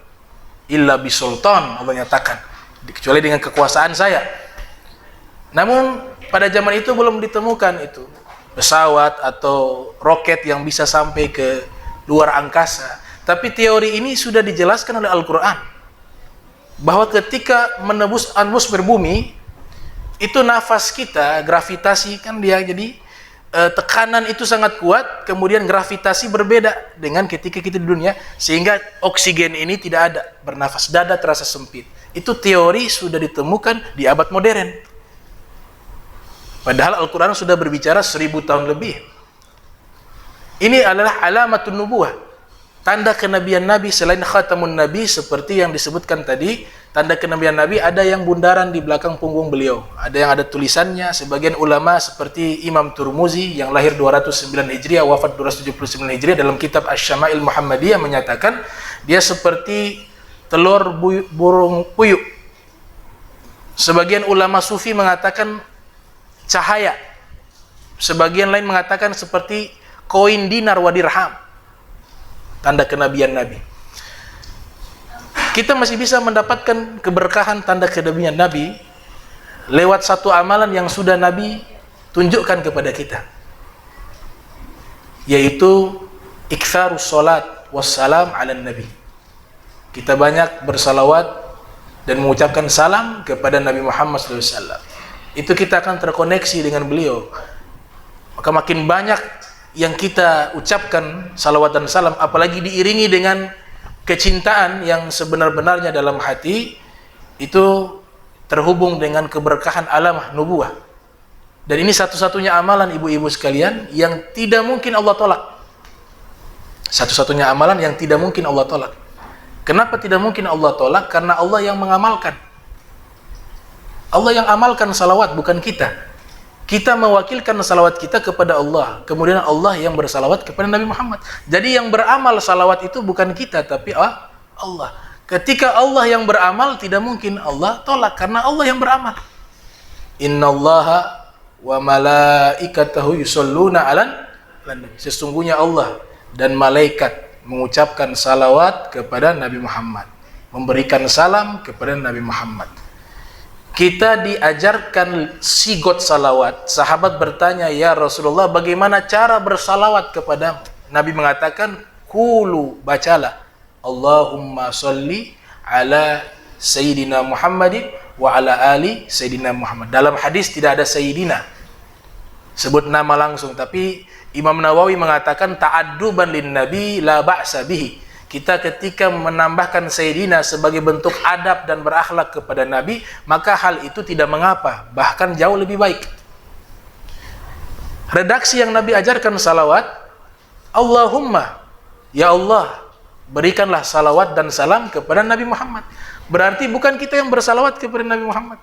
Illa bisultan, Allah nyatakan. Kecuali dengan kekuasaan saya. Namun pada zaman itu belum ditemukan itu pesawat atau roket yang bisa sampai ke luar angkasa. Tapi teori ini sudah dijelaskan oleh Al-Quran. Bahwa ketika menembus atmosfer bumi, itu nafas kita, gravitasi kan dia jadi tekanan itu sangat kuat, kemudian gravitasi berbeda dengan ketika kita di dunia, sehingga oksigen ini tidak ada, bernafas, dada terasa sempit. Itu teori sudah ditemukan di abad modern. Padahal Al-Quran sudah berbicara 1000 tahun lebih. Ini adalah alamatun nubuwah, tanda kenabian Nabi selain khatamun Nabi seperti yang disebutkan tadi. Tanda kenabian Nabi ada yang bundaran di belakang punggung beliau, ada yang ada tulisannya. Sebagian ulama seperti Imam Turmuzi yang lahir 209 Hijriah, wafat 279 Hijriah, dalam kitab Asy-Syama'il Muhammadiyah menyatakan dia seperti telur burung puyuh. Sebagian ulama sufi mengatakan cahaya. Sebagian lain mengatakan seperti koin dinar wa dirham. Tanda kenabian Nabi. Kita masih bisa mendapatkan keberkahan tanda kenabian Nabi lewat satu amalan yang sudah Nabi tunjukkan kepada kita, yaitu iktsarus salat wassalam ala Nabi. Kita banyak bersalawat dan mengucapkan salam kepada Nabi Muhammad SAW. Itu kita akan terkoneksi dengan beliau. Maka makin banyak yang kita ucapkan salawat dan salam, apalagi diiringi dengan kecintaan yang sebenar-benarnya dalam hati, itu terhubung dengan keberkahan alamah nubuwah. Dan ini satu-satunya amalan ibu-ibu sekalian yang tidak mungkin Allah tolak. Satu-satunya amalan yang tidak mungkin Allah tolak. Kenapa tidak mungkin Allah tolak? Karena Allah yang mengamalkan. Allah yang amalkan salawat, bukan kita. Kita mewakilkan salawat kita kepada Allah, kemudian Allah yang bersalawat kepada Nabi Muhammad. Jadi yang beramal salawat itu bukan kita, tapi Allah. Ketika Allah yang beramal, tidak mungkin Allah tolak, karena Allah yang beramal. Innallaha wa malaikatahu yusholluna ala nabi. Sesungguhnya Allah dan malaikat mengucapkan salawat kepada Nabi Muhammad, memberikan salam kepada Nabi Muhammad. Kita diajarkan sigot salawat. Sahabat bertanya, ya Rasulullah, bagaimana cara bersalawat kepadamu? Nabi mengatakan, kulu, bacalah, Allahumma sholli ala Sayyidina Muhammadin wa ala ali Sayyidina Muhammad. Dalam hadis tidak ada Sayyidina, sebut nama langsung. Tapi Imam Nawawi mengatakan, ta'adduban lin Nabi la ba'sa bihi. Kita ketika menambahkan Sayyidina sebagai bentuk adab dan berakhlak kepada Nabi, maka hal itu tidak mengapa, bahkan jauh lebih baik. Redaksi yang Nabi ajarkan salawat, Allahumma, ya Allah, berikanlah salawat dan salam kepada Nabi Muhammad. Berarti bukan kita yang bersalawat kepada Nabi Muhammad,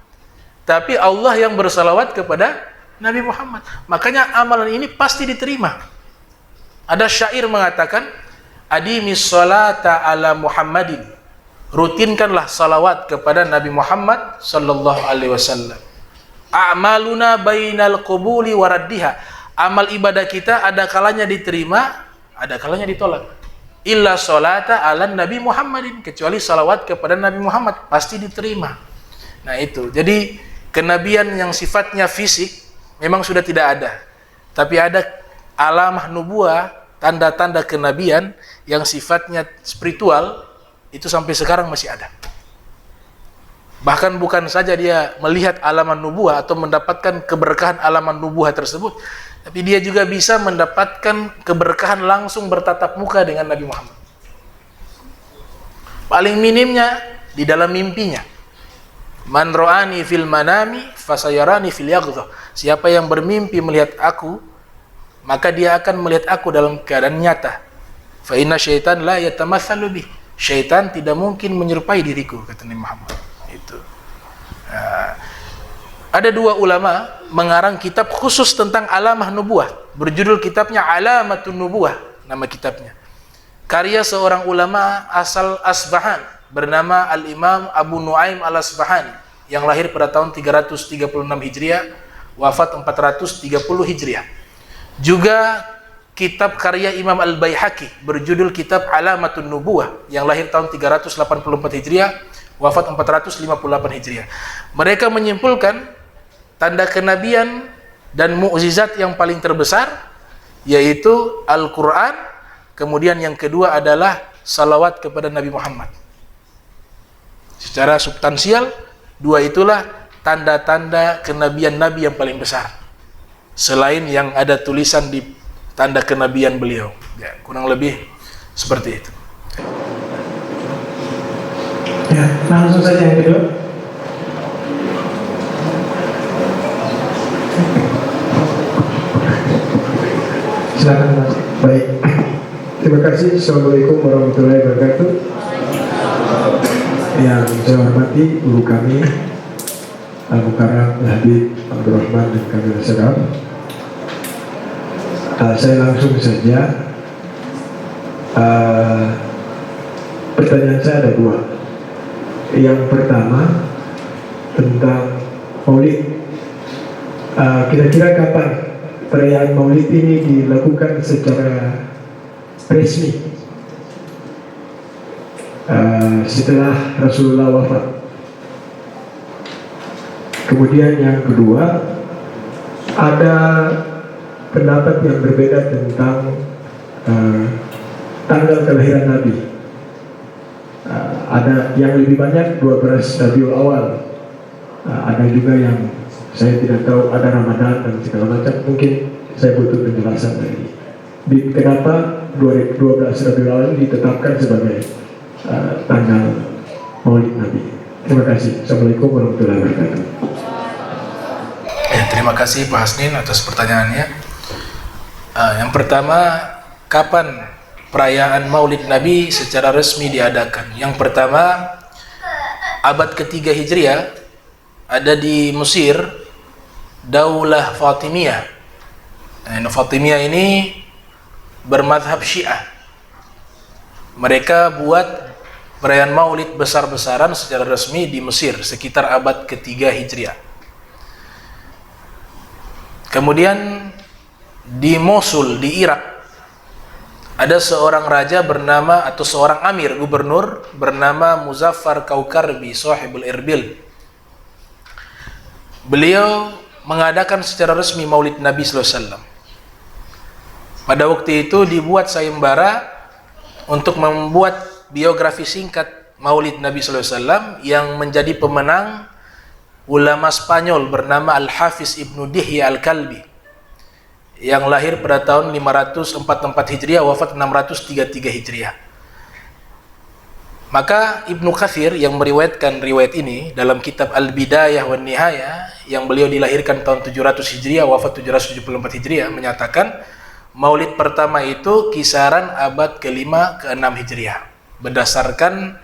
tapi Allah yang bersalawat kepada Nabi Muhammad. Makanya amalan ini pasti diterima. Ada syair mengatakan, adimis salata ala Muhammadin, rutinkanlah salawat kepada Nabi Muhammad sallallahu alaihi wasallam. A'maluna bainal qubuli waraddiha, amal ibadah kita ada kalanya diterima, ada kalanya ditolak. Illa salata ala Nabi Muhammadin, kecuali salawat kepada Nabi Muhammad pasti diterima. Nah itu, jadi kenabian yang sifatnya fisik memang sudah tidak ada, tapi ada alamah nubuwah, tanda-tanda kenabian yang sifatnya spiritual, itu sampai sekarang masih ada. Bahkan bukan saja dia melihat alaman nubuah atau mendapatkan keberkahan alaman nubuah tersebut, tapi dia juga bisa mendapatkan keberkahan langsung bertatap muka dengan Nabi Muhammad. Paling minimnya di dalam mimpinya. Man ra'ani fil manami fasayarani fil yaqdhah. Siapa yang bermimpi melihat aku, maka dia akan melihat aku dalam keadaan nyata. Fa inna syaitan la yatamatsalu bih. Syaitan tidak mungkin menyerupai diriku, kata Nabi Muhammad. Itu. Ada dua ulama mengarang kitab khusus tentang alamah nubuah, berjudul kitabnya Alamatun Nubuwah, nama kitabnya. Karya seorang ulama asal Asbahan bernama Al-Imam Abu Nuaim Al-Asbahani yang lahir pada tahun 336 Hijriah, wafat 430 Hijriah. Juga kitab karya Imam Al-Baihaqi berjudul kitab Alamatun Nubuwah yang lahir tahun 384 Hijriah, wafat 458 Hijriah. Mereka menyimpulkan tanda kenabian dan mukjizat yang paling terbesar yaitu Al-Quran, kemudian yang kedua adalah salawat kepada Nabi Muhammad. Secara substansial, dua itulah tanda-tanda kenabian Nabi yang paling besar. selain yang ada tulisan di tanda kenabian beliau. Ya, kurang lebih seperti itu. Ya, langsung saja yang kedua. Silakan Mas. Baik, terima kasih. Assalamualaikum warahmatullahi wabarakatuh. Yang saya hormati guru kami Al-Mukarram Habib Abdurrahman dan Kamil Sadam. Saya langsung saja. Pertanyaan saya ada dua. Yang pertama tentang Maulid. Kira-kira kapan perayaan Maulid ini dilakukan secara resmi setelah Rasulullah wafat? Kemudian yang kedua, ada pendapat yang berbeda tentang tanggal kelahiran Nabi. Ada yang lebih banyak 12 Rabiul Awal, ada juga yang saya tidak tahu, ada Ramadan dan segala macam. Mungkin saya butuh penjelasan dari kenapa 12 Rabiul Awal ini ditetapkan sebagai tanggal Maulid Nabi. Terima kasih. Assalamualaikum warahmatullahi wabarakatuh. Ya, terima kasih Pak Hasnin atas pertanyaannya. Yang pertama, kapan perayaan Maulid Nabi secara resmi diadakan? Yang pertama, abad ketiga Hijriah, ada di Mesir Daulah Fatimiyah. Fatimiyah ini bermadhab Syiah. Mereka buat perayaan Maulid besar-besaran secara resmi di Mesir sekitar abad ketiga Hijriah. Kemudian di Mosul di Irak ada seorang raja bernama, atau seorang amir gubernur bernama Muzaffar Kaukarbi Sahibul Irbil. Beliau mengadakan secara resmi Maulid Nabi SAW. Pada waktu itu dibuat sayembara untuk membuat biografi singkat Maulid Nabi SAW, yang menjadi pemenang ulama Spanyol bernama Al-Hafiz Ibnu Dihya Al-Kalbi, yang lahir pada tahun 544 Hijriah, wafat 633 Hijriah. Maka Ibnu Katsir yang meriwayatkan riwayat ini dalam kitab Al-Bidayah wan Nihayah, yang beliau dilahirkan tahun 700 Hijriah, wafat 774 Hijriah, menyatakan Maulid pertama itu kisaran abad ke-5 ke-6 Hijriah, berdasarkan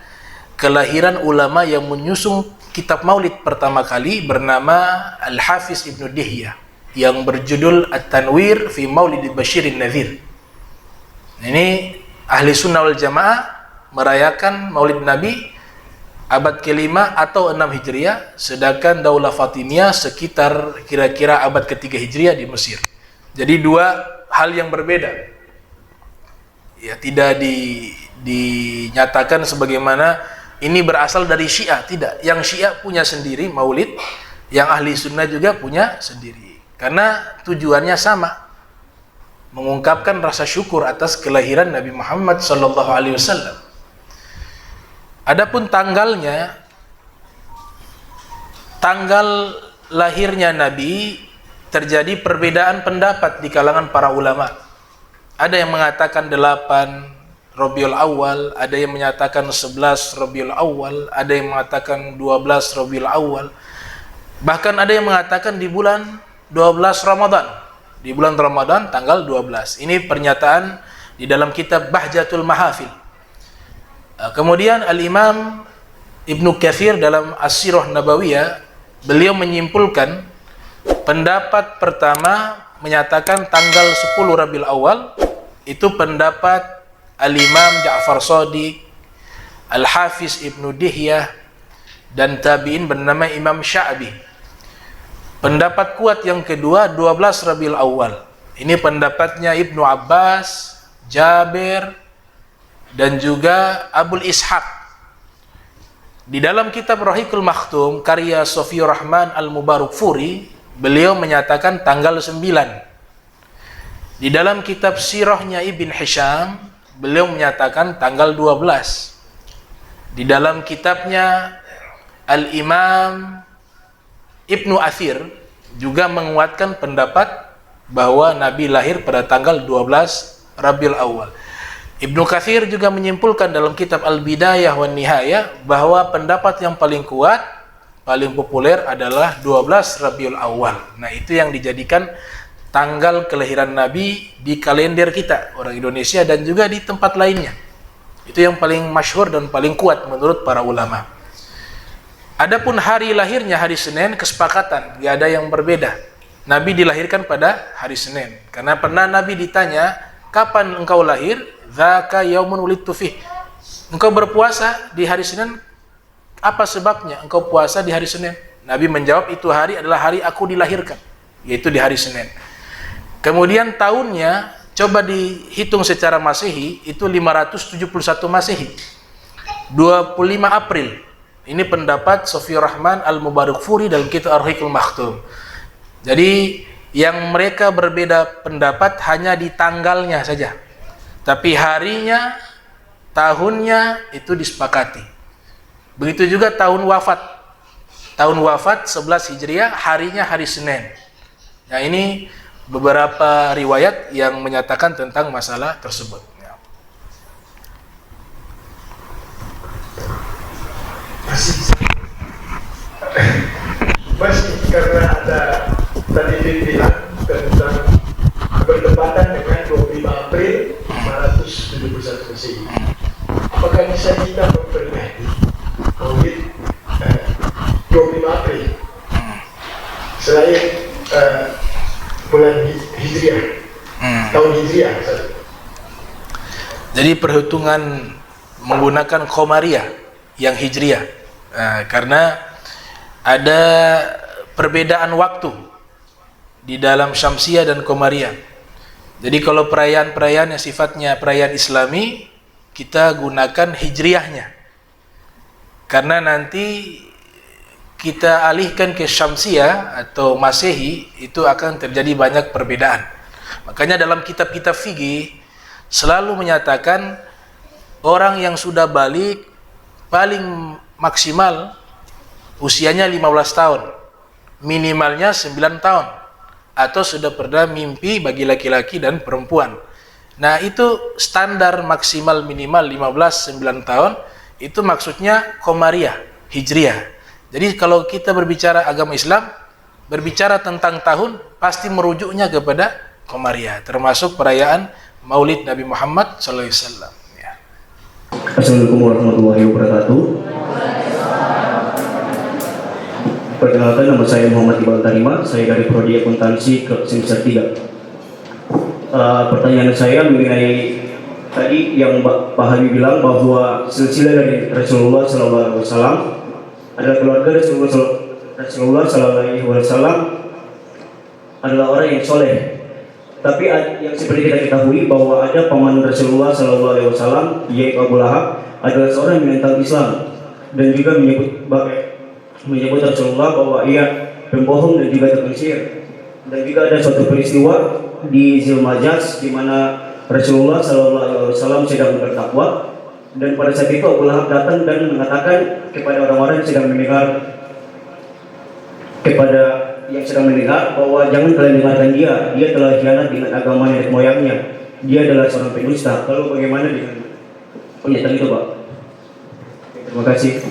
kelahiran ulama yang menyusun kitab Maulid pertama kali bernama Al-Hafiz Ibnu Dihya, yang berjudul At-Tanwir fi Maulid Basyirin Nadhir. Ini ahli sunnah wal jamaah merayakan Maulid Nabi abad ke-5 atau 6 Hijriah, sedangkan Daulah Fatimiyah sekitar kira-kira abad ke-3 Hijriah di Mesir. Jadi dua hal yang berbeda. Ya, tidak dinyatakan sebagaimana ini berasal dari Syiah, tidak. Yang Syiah punya sendiri Maulid, yang ahli sunnah juga punya sendiri. Karena tujuannya sama, mengungkapkan rasa syukur atas kelahiran Nabi Muhammad SAW. Adapun tanggalnya, tanggal lahirnya Nabi terjadi perbedaan pendapat di kalangan para ulama. Ada yang mengatakan 8 Rabiul Awal, ada yang menyatakan 11 Rabiul Awal, ada yang mengatakan 12 Rabiul Awal. Bahkan ada yang mengatakan di bulan 12 Ramadan. Di bulan Ramadan tanggal 12. Ini pernyataan di dalam kitab Bahjatul Mahafil. Kemudian Al-Imam Ibnu Katsir dalam As-Sirah Nabawiyah, beliau menyimpulkan pendapat pertama menyatakan tanggal 10 Rabiul Awal, itu pendapat Al-Imam Ja'far Shadiq, Al-Hafiz Ibnu Dihya, dan tabi'in bernama Imam Sya'bi. Pendapat kuat yang kedua 12 Rabiul Awal. Ini pendapatnya Ibnu Abbas, Jabir, dan juga Abul Ishaq. Di dalam kitab Rahiqul Makhtum karya Sofiyur Rahman Al-Mubarakfuri, beliau menyatakan tanggal 9. Di dalam kitab Sirahnya Ibn Hisham, beliau menyatakan tanggal 12. Di dalam kitabnya Al-Imam Ibnu Athir juga menguatkan pendapat bahwa Nabi lahir pada tanggal 12 Rabiul Awal. Ibnu Katsir juga menyimpulkan dalam kitab Al-Bidayah wan Nihayah bahwa pendapat yang paling kuat, paling populer adalah 12 Rabiul Awal. Nah, itu yang dijadikan tanggal kelahiran Nabi di kalender kita, orang Indonesia, dan juga di tempat lainnya. Itu yang paling masyhur dan paling kuat menurut para ulama. Adapun hari lahirnya hari Senin, kesepakatan, gak ada yang berbeda. Nabi dilahirkan pada hari Senin. Karena pernah Nabi ditanya, kapan engkau lahir? Dzaka yaumun wulidtu fih. Engkau berpuasa di hari Senin, apa sebabnya engkau puasa di hari Senin? Nabi menjawab, itu hari adalah hari aku dilahirkan, yaitu di hari Senin. Kemudian tahunnya coba dihitung secara Masehi, itu 571 Masehi. 25 April. Ini pendapat Sofiur Rahman Al-Mubarakfuri dalam kitab Ar-Rahiqul Makhtum. Jadi yang mereka berbeda pendapat hanya di tanggalnya saja. Tapi harinya, tahunnya itu disepakati. Begitu juga tahun wafat. Tahun wafat 11 Hijriah, harinya hari Senin. Nah, ini beberapa riwayat yang menyatakan tentang masalah tersebut. Masih karena ada tadi bilang tentang berdebatan dengan 25 April 571 Masehi. Apakah bisa kita memperingati Maulid 25 April selain bulan Hijriah, tahun Hijriah? Jadi perhitungan menggunakan Qamariyah yang Hijriah, karena ada perbedaan waktu di dalam Syamsiyah dan Qamariyah. Jadi kalau perayaan-perayaan yang sifatnya perayaan Islami, kita gunakan Hijriahnya. Karena nanti kita alihkan ke Syamsiyah atau Masehi, itu akan terjadi banyak perbedaan. Makanya dalam kitab-kitab fikih selalu menyatakan orang yang sudah balik paling maksimal usianya 15 tahun, minimalnya 9 tahun, atau sudah pernah mimpi bagi laki-laki dan perempuan. Nah, itu standar maksimal minimal 15 9 tahun, itu maksudnya Qamariyah, Hijriah. Jadi kalau kita berbicara agama Islam, berbicara tentang tahun, pasti merujuknya kepada Qamariyah, termasuk perayaan Maulid Nabi Muhammad SAW. Ya. Assalamualaikum warahmatullahi wabarakatuh. Perkenalkan, nama saya Muhammad Iqbal Tarima, saya dari Prodi Akuntansi ke semester 3. Pertanyaan saya mengenai tadi yang Pak Habib bilang bahwa silsilah dari Rasulullah SAW adalah keluarga Rasulullah SAW adalah orang yang soleh. Tapi yang seperti kita ketahui bahwa ada paman Rasulullah SAW, yaitu Abu Lahab, adalah seorang yang menentang Islam dan juga menyebut Rasulullah bahwa ia pembohong dan juga tergelincir. Dan juga ada suatu peristiwa di Zilmajaz di mana Rasulullah SAW sedang bertakwa, dan pada saat itu Abu Lahab datang dan mengatakan kepada orang-orang yang sedang mendengar bahwa jangan kalian dengarkan dia telah khianat dengan agama nenek moyangnya, dia adalah seorang pendusta. Lalu bagaimana dengan pernyataan itu, Pak? Terima kasih.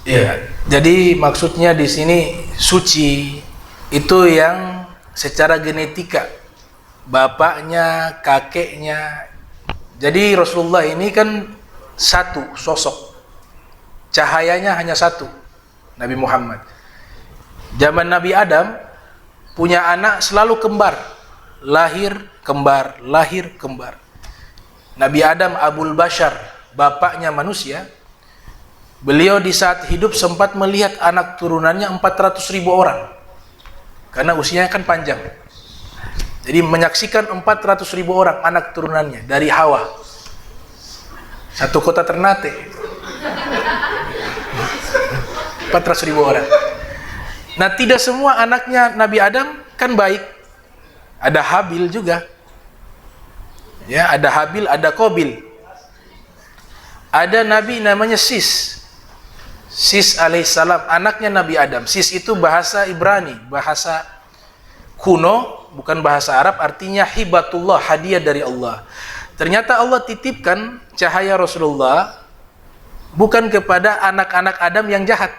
Ya, jadi maksudnya di sini suci itu yang secara genetika, bapaknya, kakeknya. Jadi Rasulullah ini kan satu sosok, cahayanya hanya satu, Nabi Muhammad. Zaman Nabi Adam punya anak selalu kembar, lahir kembar, lahir kembar. Nabi Adam Abul Bashar, bapaknya manusia. Beliau di saat hidup sempat melihat anak turunannya 400.000 orang, karena usianya kan panjang. Jadi menyaksikan 400.000 orang anak turunannya dari Hawa, satu kota Ternate. 400.000 orang. Nah, tidak semua anaknya Nabi Adam kan baik. Ada Habil juga. Ya, ada Habil, ada Qabil. Ada nabi namanya Sis alaihissalam, anaknya Nabi Adam. Sis itu bahasa Ibrani, bahasa kuno bukan bahasa Arab, artinya hibatullah, hadiah dari Allah. Ternyata Allah titipkan cahaya Rasulullah bukan kepada anak-anak Adam yang jahat,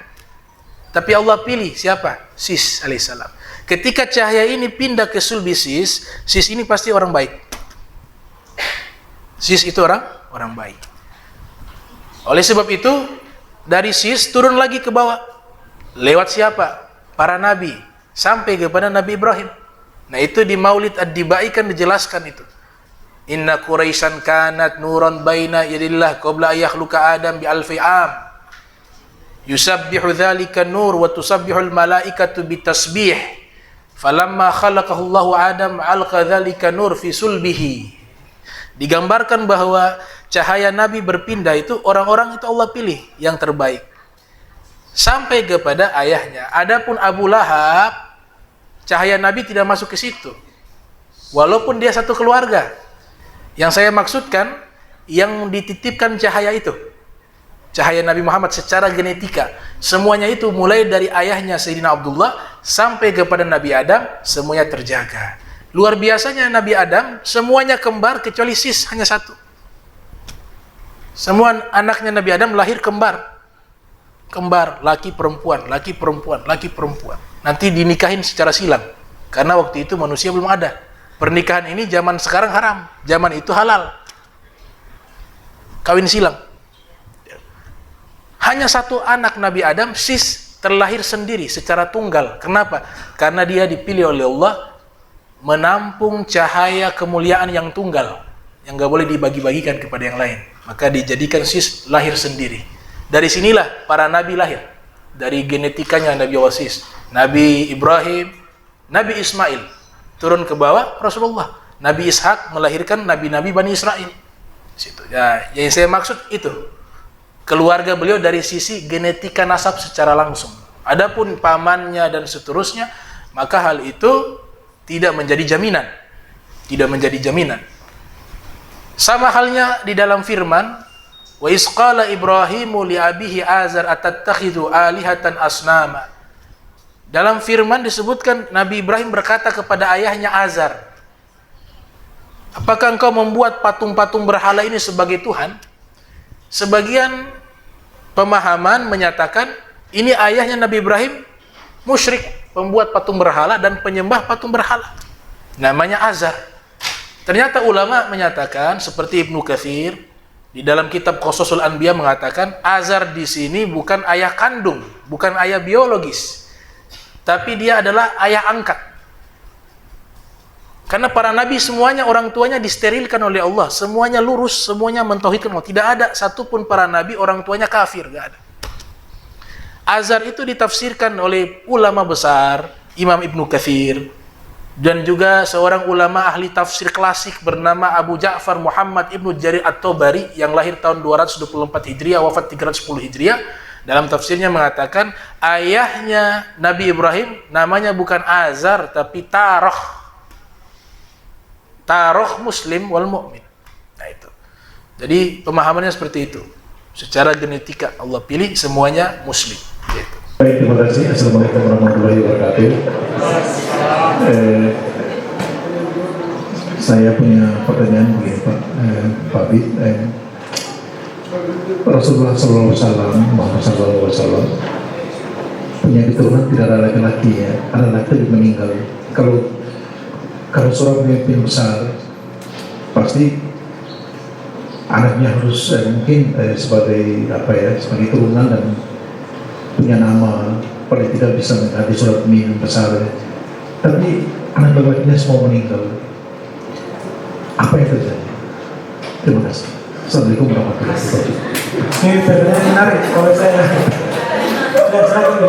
tapi Allah pilih siapa? Sis alaihissalam. Ketika cahaya ini pindah ke sulbi Sis ini pasti orang baik. Sis itu orang baik. Oleh sebab itu, dari Sis turun lagi ke bawah. Lewat siapa? Para nabi, sampai kepada Nabi Ibrahim. Nah, itu di Maulid Ad-Dibai kan dijelaskan itu. Inna Quraisyan kanat nuran baina yadillah qabla ayakhluqa Adam bi alfi am. Yusabbihu dzalika nur wa tusabbihul malaikatu bitasbih. Falamma khalaqahu Allahu Adam alqa dzalika nur fi sulbihi. Digambarkan bahwa cahaya Nabi berpindah itu orang-orang itu Allah pilih yang terbaik. Sampai kepada ayahnya. Adapun Abu Lahab, cahaya Nabi tidak masuk ke situ. Walaupun dia satu keluarga. Yang saya maksudkan, yang dititipkan cahaya itu, cahaya Nabi Muhammad secara genetika, semuanya itu mulai dari ayahnya Sayyidina Abdullah sampai kepada Nabi Adam, semuanya terjaga. Luar biasanya Nabi Adam, semuanya kembar kecuali Sis hanya satu. Semua anaknya Nabi Adam lahir kembar. Kembar, laki perempuan, laki perempuan, laki perempuan. Nanti dinikahin secara silang. Karena waktu itu manusia belum ada. Pernikahan ini zaman sekarang haram, zaman itu halal. Kawin silang. Hanya satu anak Nabi Adam, Sis, terlahir sendiri secara tunggal. Kenapa? Karena dia dipilih oleh Allah menampung cahaya kemuliaan yang tunggal, yang gak boleh dibagi-bagikan kepada yang lain. Maka dijadikan Sis lahir sendiri. Dari sinilah para nabi lahir. Dari genetikanya Nabi Sis, Nabi Ibrahim, Nabi Ismail turun ke bawah Rasulullah. Nabi Ishak melahirkan nabi-nabi Bani Israel. Situ. Ya, yang saya maksud itu. Keluarga beliau dari sisi genetika nasab secara langsung. Adapun pamannya dan seterusnya, maka hal itu tidak menjadi jaminan. Tidak menjadi jaminan. Sama halnya di dalam firman, wa isqala Ibrahimu li abihi Azar atattakhidhu alihatan asnama. Dalam firman disebutkan Nabi Ibrahim berkata kepada ayahnya Azar, apakah engkau membuat patung-patung berhala ini sebagai Tuhan? Sebagian pemahaman menyatakan ini ayahnya Nabi Ibrahim musyrik, pembuat patung berhala dan penyembah patung berhala. Namanya Azar. Ternyata ulama menyatakan seperti Ibnu Katsir di dalam kitab Qasasul Anbiya mengatakan Azar di sini bukan ayah kandung, bukan ayah biologis, tapi dia adalah ayah angkat. Karena para nabi semuanya orang tuanya disterilkan oleh Allah, semuanya lurus, semuanya mentauhidkan Allah. Tidak ada satupun para nabi orang tuanya kafir, tidak ada. Azar itu ditafsirkan oleh ulama besar, Imam Ibnu Katsir, dan juga seorang ulama ahli tafsir klasik bernama Abu Ja'far Muhammad Ibnu Jarir At-Tabari yang lahir tahun 224 Hijriah, wafat 310 Hijriah. Dalam tafsirnya mengatakan ayahnya Nabi Ibrahim namanya bukan Azar tapi Taroh. Taroh Muslim wal Mu'min. Nah itu. Jadi pemahamannya seperti itu. Secara genetika Allah pilih semuanya Muslim. Gitu. Baik, terima kasih. Assalamualaikum warahmatullahi wabarakatuh. Saya punya pertanyaan begini Pak Bid. Rasulullah SAW, Muhammad SAW punya keturunan tidak ada laki-laki ya, ada laki-laki meninggal. Kalau seorang pemimpin besar pasti anaknya harus mungkin sebagai sebagai turunan dan punya nama, paling tidak bisa menghadapi surat pemimpin besar. Tapi anak laki-lakinya semua meninggal. Apa yang terjadi? Terima kasih. Assalamualaikum warahmatullahi wabarakatuh. Ini pertanyaan menarik. Kalau saya tidak salah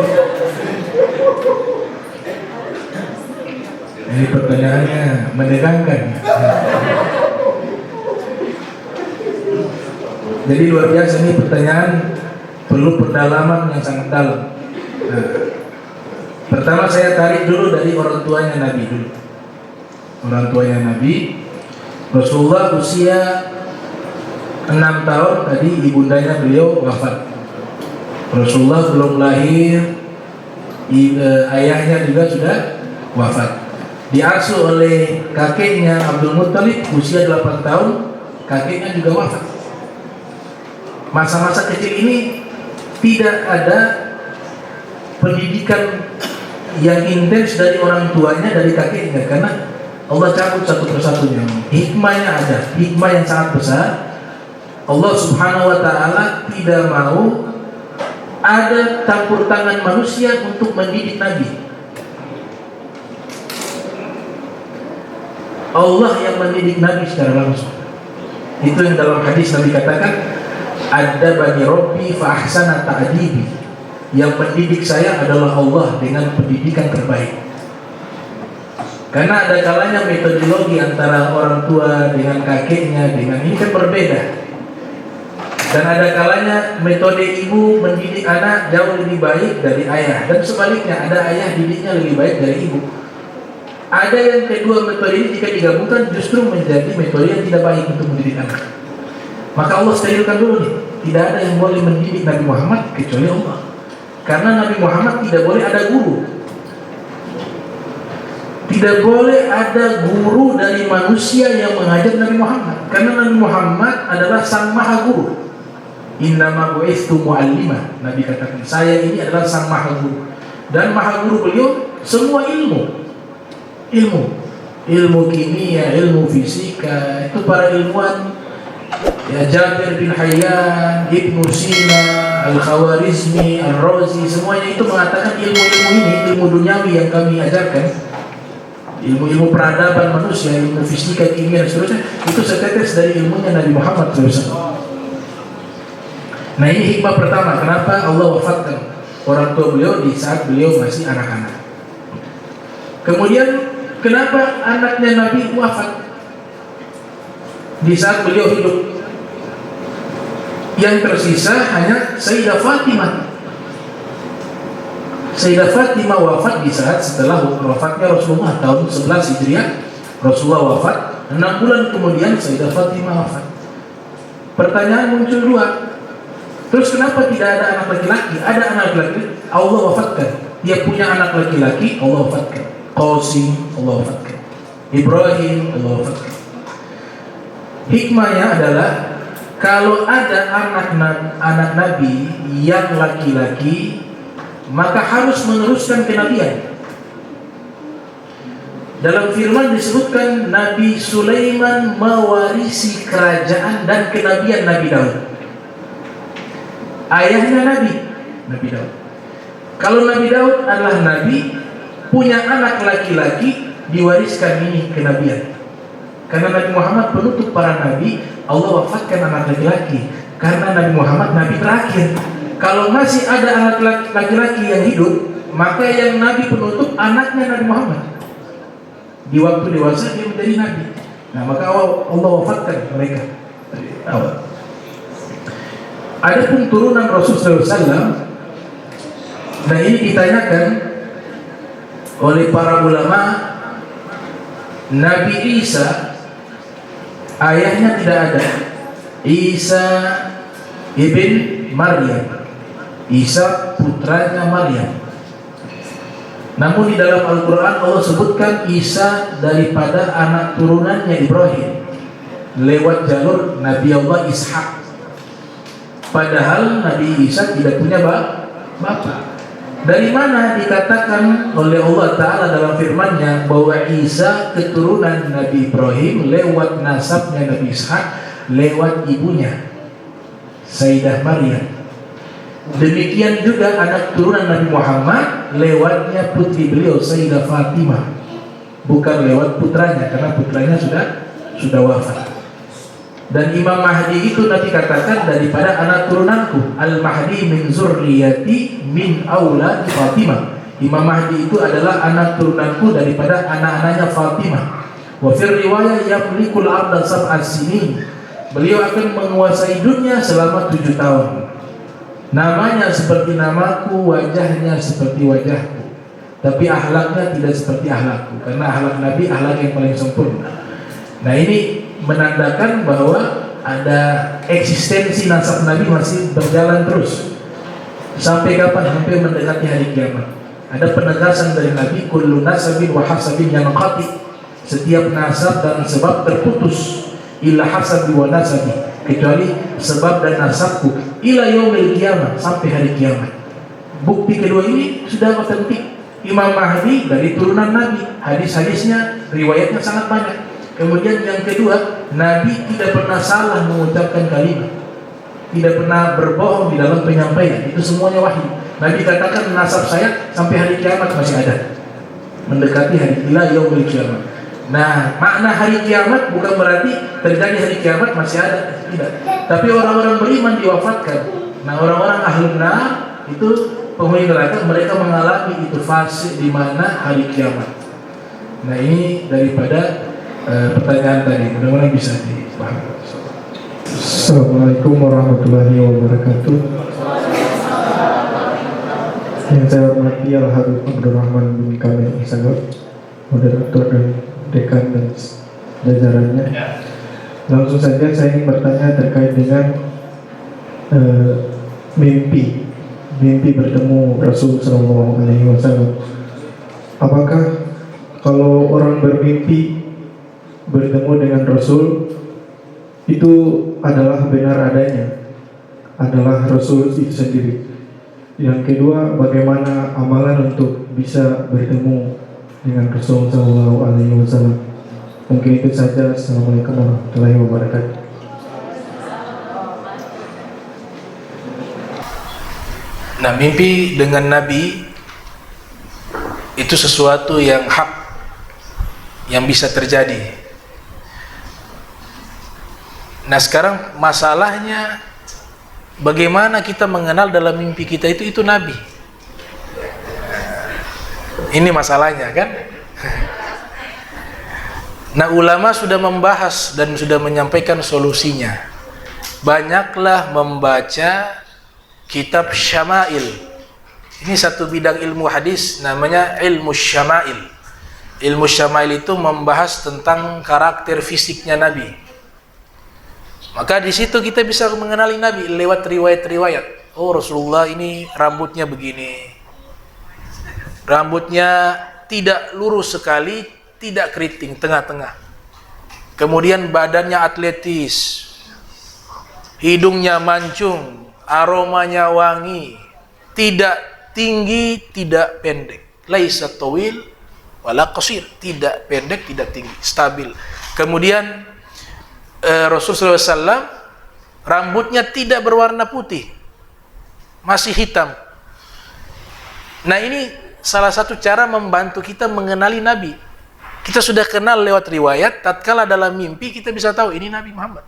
Ini pertanyaannya menegangkan. Jadi luar biasa, ini pertanyaan perlu pendalaman yang sangat dalam. Nah, pertama saya tarik dulu dari orang tuanya Nabi dulu. Orang tuanya Nabi, Rasulullah usia 6 tahun tadi ibundanya beliau wafat. Rasulullah belum lahir, ayahnya juga sudah wafat. diasuh oleh kakeknya Abdul Muttalib usia 8 tahun, kakeknya juga wafat. Masa-masa kecil ini tidak ada pendidikan yang intens dari orang tuanya, dari kakeknya, karena Allah cabut satu persatunya. Hikmahnya ada, hikmah yang sangat besar. Allah Subhanahu wa Ta'ala tidak mau ada campur tangan manusia untuk mendidik Nabi. Allah yang mendidik Nabi secara langsung. Itu yang dalam hadis Nabi katakan, "Adabani Rabbi fa ahsana ta'dibi." Yang mendidik saya adalah Allah dengan pendidikan terbaik. Karena ada kalanya metodologi antara orang tua dengan kakeknya dengan ini kan berbeda. Dan ada kalanya metode ibu mendidik anak jauh lebih baik dari ayah, dan sebaliknya ada ayah didiknya lebih baik dari ibu. Ada yang kedua metode ini jika digabungkan justru menjadi metode yang tidak baik untuk mendidik anak. Maka Allah sterilkan dulu nih, tidak ada yang boleh mendidik Nabi Muhammad kecuali Allah. Karena Nabi Muhammad tidak boleh ada guru. Tidak boleh ada guru dari manusia yang mengajar Nabi Muhammad. Karena Nabi Muhammad adalah sang maha guru. Innama bu'istu mu'allimah. Nabi katakan, saya ini adalah sang maha guru. Dan maha guru beliau semua ilmu. Ilmu kimia, ilmu fisika, itu para ilmuwan ya, Jabir bin Hayyan, Ibnu Sina, Al-Khawarizmi, Al-Razi, semuanya itu mengatakan ilmu-ilmu ini, ilmu duniawi yang kami ajarkan, ilmu-ilmu peradaban manusia, ilmu fisika, kimia, dan seterusnya, itu setetes dari ilmunya Nabi Muhammad SAW. Nah, ini hikmah pertama kenapa Allah wafatkan orang tua beliau di saat beliau masih anak-anak. Kemudian kenapa anaknya Nabi wafat di saat beliau hidup? Yang tersisa hanya Sayyidah Fatimah. Sayyidah Fatimah wafat di saat setelah wafatnya Rasulullah tahun 11 Hijriah. Rasulullah wafat, 6 bulan kemudian Sayyidah Fatimah wafat. Pertanyaan muncul dua. Terus kenapa tidak ada anak laki-laki? Ada anak laki-laki, Allah wafatkan. Dia punya anak laki-laki, Allah wafatkan. Qasim, Allah wafatkan. Ibrahim, Allah wafatkan. Hikmahnya adalah kalau ada anak Nabi yang laki-laki, maka harus meneruskan kenabian. Dalam firman disebutkan Nabi Sulaiman mewarisi kerajaan dan kenabian Nabi Daud. Ayahnya Nabi Daud. Kalau Nabi Daud adalah Nabi, punya anak laki-laki, diwariskan ini kenabian. Karena Nabi Muhammad penutup para nabi, Allah wafatkan anak laki-laki. Karena Nabi Muhammad nabi terakhir. Kalau masih ada anak laki-laki yang hidup, maka yang nabi penutup anaknya Nabi Muhammad. Di waktu dewasa dia menjadi nabi. Nah, maka Allah wafatkan mereka dari awal. Adapun turunan Rasulullah SAW, nah ini ditanyakan oleh para ulama, Nabi Isa ayahnya tidak ada. Isa ibn Maryam, Isa putranya Maryam. Namun di dalam Al-Quran Allah sebutkan Isa daripada anak turunannya Ibrahim lewat jalur Nabi Allah Ishak. Padahal Nabi Isa tidak punya bapak. Dari mana dikatakan oleh Allah Ta'ala dalam firman-Nya bahwa Isa keturunan Nabi Ibrahim lewat nasabnya Nabi Ishak, lewat ibunya Sayyidah Maryam. Demikian juga anak turunan Nabi Muhammad lewatnya putri beliau Sayyidah Fatimah, bukan lewat putranya, karena putranya sudah wafat. Dan Imam Mahdi itu Nabi katakan daripada anak turunanku, Al-Mahdi min zurriyati min aulad Fatimah. Imam Mahdi itu adalah anak turunanku daripada anak-anaknya Fatimah. Wa fir riwayah yamlikul arda sab'a sinin. Beliau akan menguasai dunia selama 7 tahun. Namanya seperti namaku, wajahnya seperti wajahku, tapi akhlaknya tidak seperti akhlakku. Karena akhlak Nabi akhlak yang paling sempurna. Nah, ini menandakan bahwa ada eksistensi nasab Nabi masih berjalan terus. Sampai kapan? Sampai mendekati hari kiamat. Ada penegasan dari Nabi, kullu nasabin wa hasabin yanqati. Setiap nasab dan sebab terputus, illa hasabi wa nasabi, kecuali sebab dan nasabku, ila yaumil qiyamah, sampai hari kiamat. Bukti kedua ini sudah otentik. Imam Mahdi dari turunan Nabi, hadis-hadisnya, riwayatnya sangat banyak. Kemudian yang kedua, Nabi tidak pernah salah mengucapkan kalimat, tidak pernah berbohong di dalam penyampaian. Itu semuanya wahyu. Nabi katakan nasab saya sampai hari kiamat masih ada, mendekati hari ila yaumil qiyamah. Nah, makna hari kiamat bukan berarti terjadi hari kiamat masih ada, tidak. Tapi orang-orang beriman diwafatkan. Nah, orang-orang ahlun nar itu penghuni neraka, mereka mengalami itu fase di mana hari kiamat. Nah, ini daripada pertanyaan tadi, mudah-mudahan bisa dipahami. Assalamualaikum warahmatullahi wabarakatuh. Yang saya hormati Al-Habib Abdurrahman bin Kamil Isagor, moderator dan dekan dan jajarannya. Langsung saja saya ingin bertanya terkait dengan mimpi bertemu Rasul Sallallahu Alaihi Wasallam. Apakah kalau orang bermimpi bertemu dengan Rasul itu adalah benar adanya, adalah Rasul itu sendiri? Yang kedua, bagaimana amalan untuk bisa bertemu dengan Rasul Sallallahu Alaihi Wasallam? Mungkin itu saja. Assalamualaikum warahmatullahi wabarakatuh. Nah, mimpi dengan Nabi itu sesuatu yang hak, yang bisa terjadi. Nah, sekarang masalahnya bagaimana kita mengenal dalam mimpi kita itu Nabi. Ini masalahnya kan. Nah, ulama sudah membahas dan sudah menyampaikan solusinya. Banyaklah membaca kitab Syama'il. Ini satu bidang ilmu hadis namanya ilmu Syama'il. Ilmu Syama'il itu membahas tentang karakter fisiknya Nabi. Maka di situ kita bisa mengenali Nabi lewat riwayat-riwayat. Oh, Rasulullah ini rambutnya begini. Rambutnya tidak lurus sekali, tidak keriting, tengah-tengah. Kemudian badannya atletis. Hidungnya mancung, aromanya wangi. Tidak tinggi, tidak pendek. Laisa tawil wala qasir, tidak pendek, tidak tinggi, stabil. Kemudian Rasulullah SAW rambutnya tidak berwarna putih, masih hitam. Nah, ini salah satu cara membantu kita mengenali Nabi. Kita sudah kenal lewat riwayat, tatkala dalam mimpi kita bisa tahu ini Nabi Muhammad.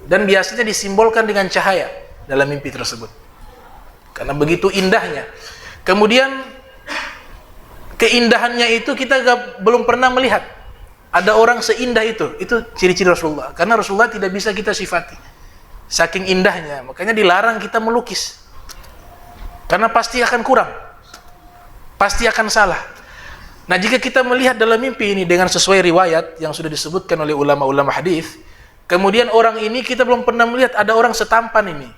Dan biasanya disimbolkan dengan cahaya dalam mimpi tersebut, karena begitu indahnya. Kemudian keindahannya itu kita belum pernah melihat. Ada orang seindah itu ciri-ciri Rasulullah. Karena Rasulullah tidak bisa kita sifati, saking indahnya. Makanya dilarang kita melukis, karena pasti akan kurang, pasti akan salah. Nah, jika kita melihat dalam mimpi ini dengan sesuai riwayat yang sudah disebutkan oleh ulama-ulama hadis, kemudian orang ini kita belum pernah melihat, ada orang setampan ini.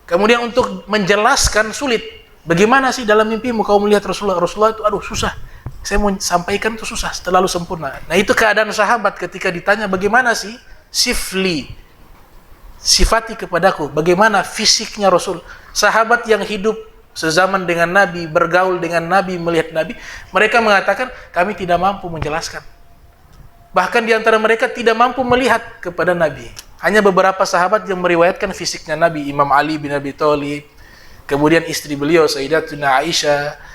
Kemudian untuk menjelaskan sulit. Bagaimana sih dalam mimpimu kau melihat Rasulullah? Rasulullah itu aduh susah. Saya mau sampaikan itu susah, terlalu sempurna. Nah, itu keadaan sahabat ketika ditanya bagaimana sih sifati kepadaku, bagaimana fisiknya Rasul. Sahabat yang hidup sezaman dengan Nabi, bergaul dengan Nabi, melihat Nabi, mereka mengatakan kami tidak mampu menjelaskan. Bahkan di antara mereka tidak mampu melihat kepada Nabi. Hanya beberapa sahabat yang meriwayatkan fisiknya Nabi, Imam Ali bin Abi Thalib, kemudian istri beliau Sayyidatuna Aisyah,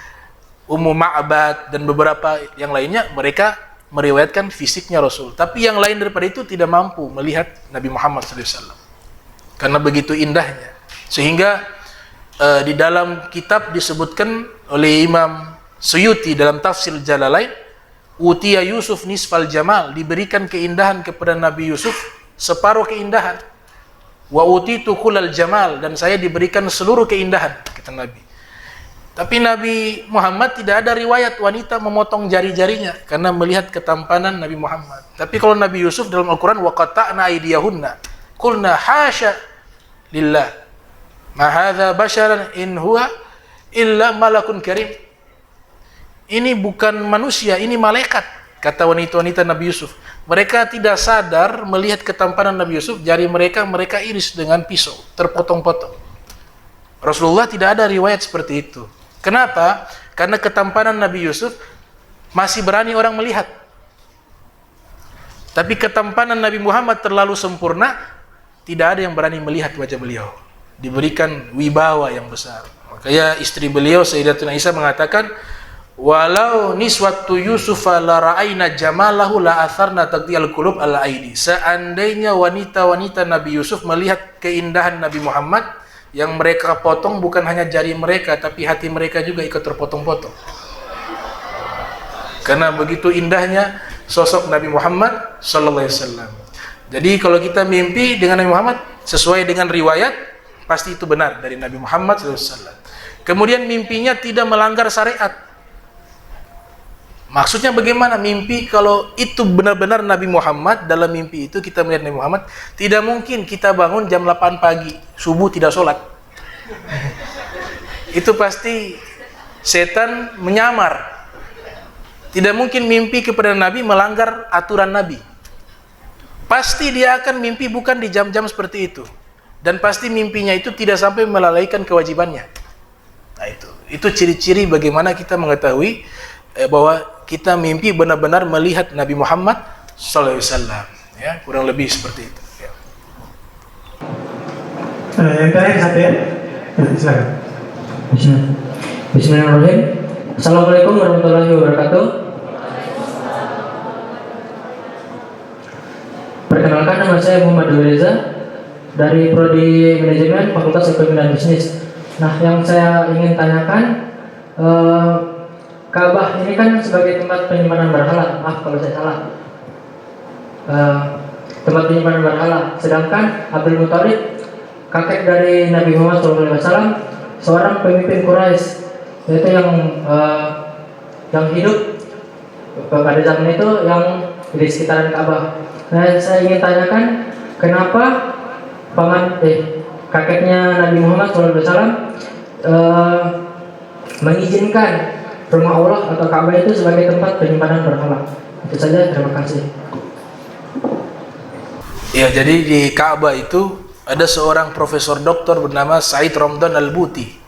Ummu Ma'bad, dan beberapa yang lainnya, mereka meriwayatkan fisiknya Rasul. Tapi yang lain daripada itu tidak mampu melihat Nabi Muhammad SAW, karena begitu indahnya. Sehingga di dalam kitab disebutkan oleh Imam Suyuti dalam tafsir Jalalain, Utiya Yusuf nisfal jamal, diberikan keindahan kepada Nabi Yusuf separuh keindahan. Wa utitu kullal jamal, dan saya diberikan seluruh keindahan, kata Nabi. Tapi Nabi Muhammad tidak ada riwayat wanita memotong jari-jarinya karena melihat ketampanan Nabi Muhammad. Tapi kalau Nabi Yusuf dalam Al-Quran, wa qata'na aydiyahunna qulna hasya lillah ma hadza basharan in huwa illa malakun karim. Ini bukan manusia, ini malaikat, kata wanita-wanita Nabi Yusuf. Mereka tidak sadar melihat ketampanan Nabi Yusuf, jari mereka iris dengan pisau, terpotong-potong. Rasulullah tidak ada riwayat seperti itu. Kenapa? Karena ketampanan Nabi Yusuf masih berani orang melihat. Tapi ketampanan Nabi Muhammad terlalu sempurna, tidak ada yang berani melihat wajah beliau. Diberikan wibawa yang besar. Makanya istri beliau Sayyidatuna Aisyah mengatakan, walau niswatu Yusuf la ra'aina jamalahu la atharna taqdiyal qulub ala aidi. Seandainya wanita-wanita Nabi Yusuf melihat keindahan Nabi Muhammad, yang mereka potong bukan hanya jari mereka, tapi hati mereka juga ikut terpotong-potong. Karena begitu indahnya sosok Nabi Muhammad sallallahu alaihi wasallam. Jadi kalau kita mimpi dengan Nabi Muhammad sesuai dengan riwayat, pasti itu benar dari Nabi Muhammad sallallahu alaihi wasallam. Kemudian mimpinya tidak melanggar syariat. Maksudnya bagaimana mimpi? Kalau itu benar-benar Nabi Muhammad, dalam mimpi itu kita melihat Nabi Muhammad, tidak mungkin kita bangun jam 8 pagi, subuh tidak sholat. Itu pasti setan menyamar. Tidak mungkin mimpi kepada Nabi melanggar aturan Nabi. Pasti dia akan mimpi bukan di jam-jam seperti itu. Dan pasti mimpinya itu tidak sampai melalaikan kewajibannya. Nah itu ciri-ciri bagaimana kita mengetahui bahwa kita mimpi benar-benar melihat Nabi Muhammad sallallahu alaihi wasallam, ya, kurang lebih seperti itu, ya. Yang terakhir satu ya. Silakan. Bismillahirrahmanirrahim. Assalamualaikum warahmatullahi wabarakatuh. Perkenalkan, nama saya Muhammad Reza dari Prodi Manajemen Fakultas Ekonomi dan Bisnis. Nah, yang saya ingin tanyakan, Ka'bah ini kan sebagai tempat penyimpanan berhala, maaf kalau saya salah, tempat penyimpanan berhala. Sedangkan Abdul Muthalib, kakek dari Nabi Muhammad SAW, seorang pemimpin Quraisy, yaitu yang hidup pada zaman itu yang di sekitaran Ka'bah. Nah, saya ingin tanyakan, kenapa kakeknya Nabi Muhammad SAW mengizinkan rumah Allah atau Ka'bah itu sebagai tempat penyimpanan berhala? Itu saja, terima kasih. Ya, jadi di Ka'bah itu ada seorang profesor doktor bernama Said Ramdan Al-Buti.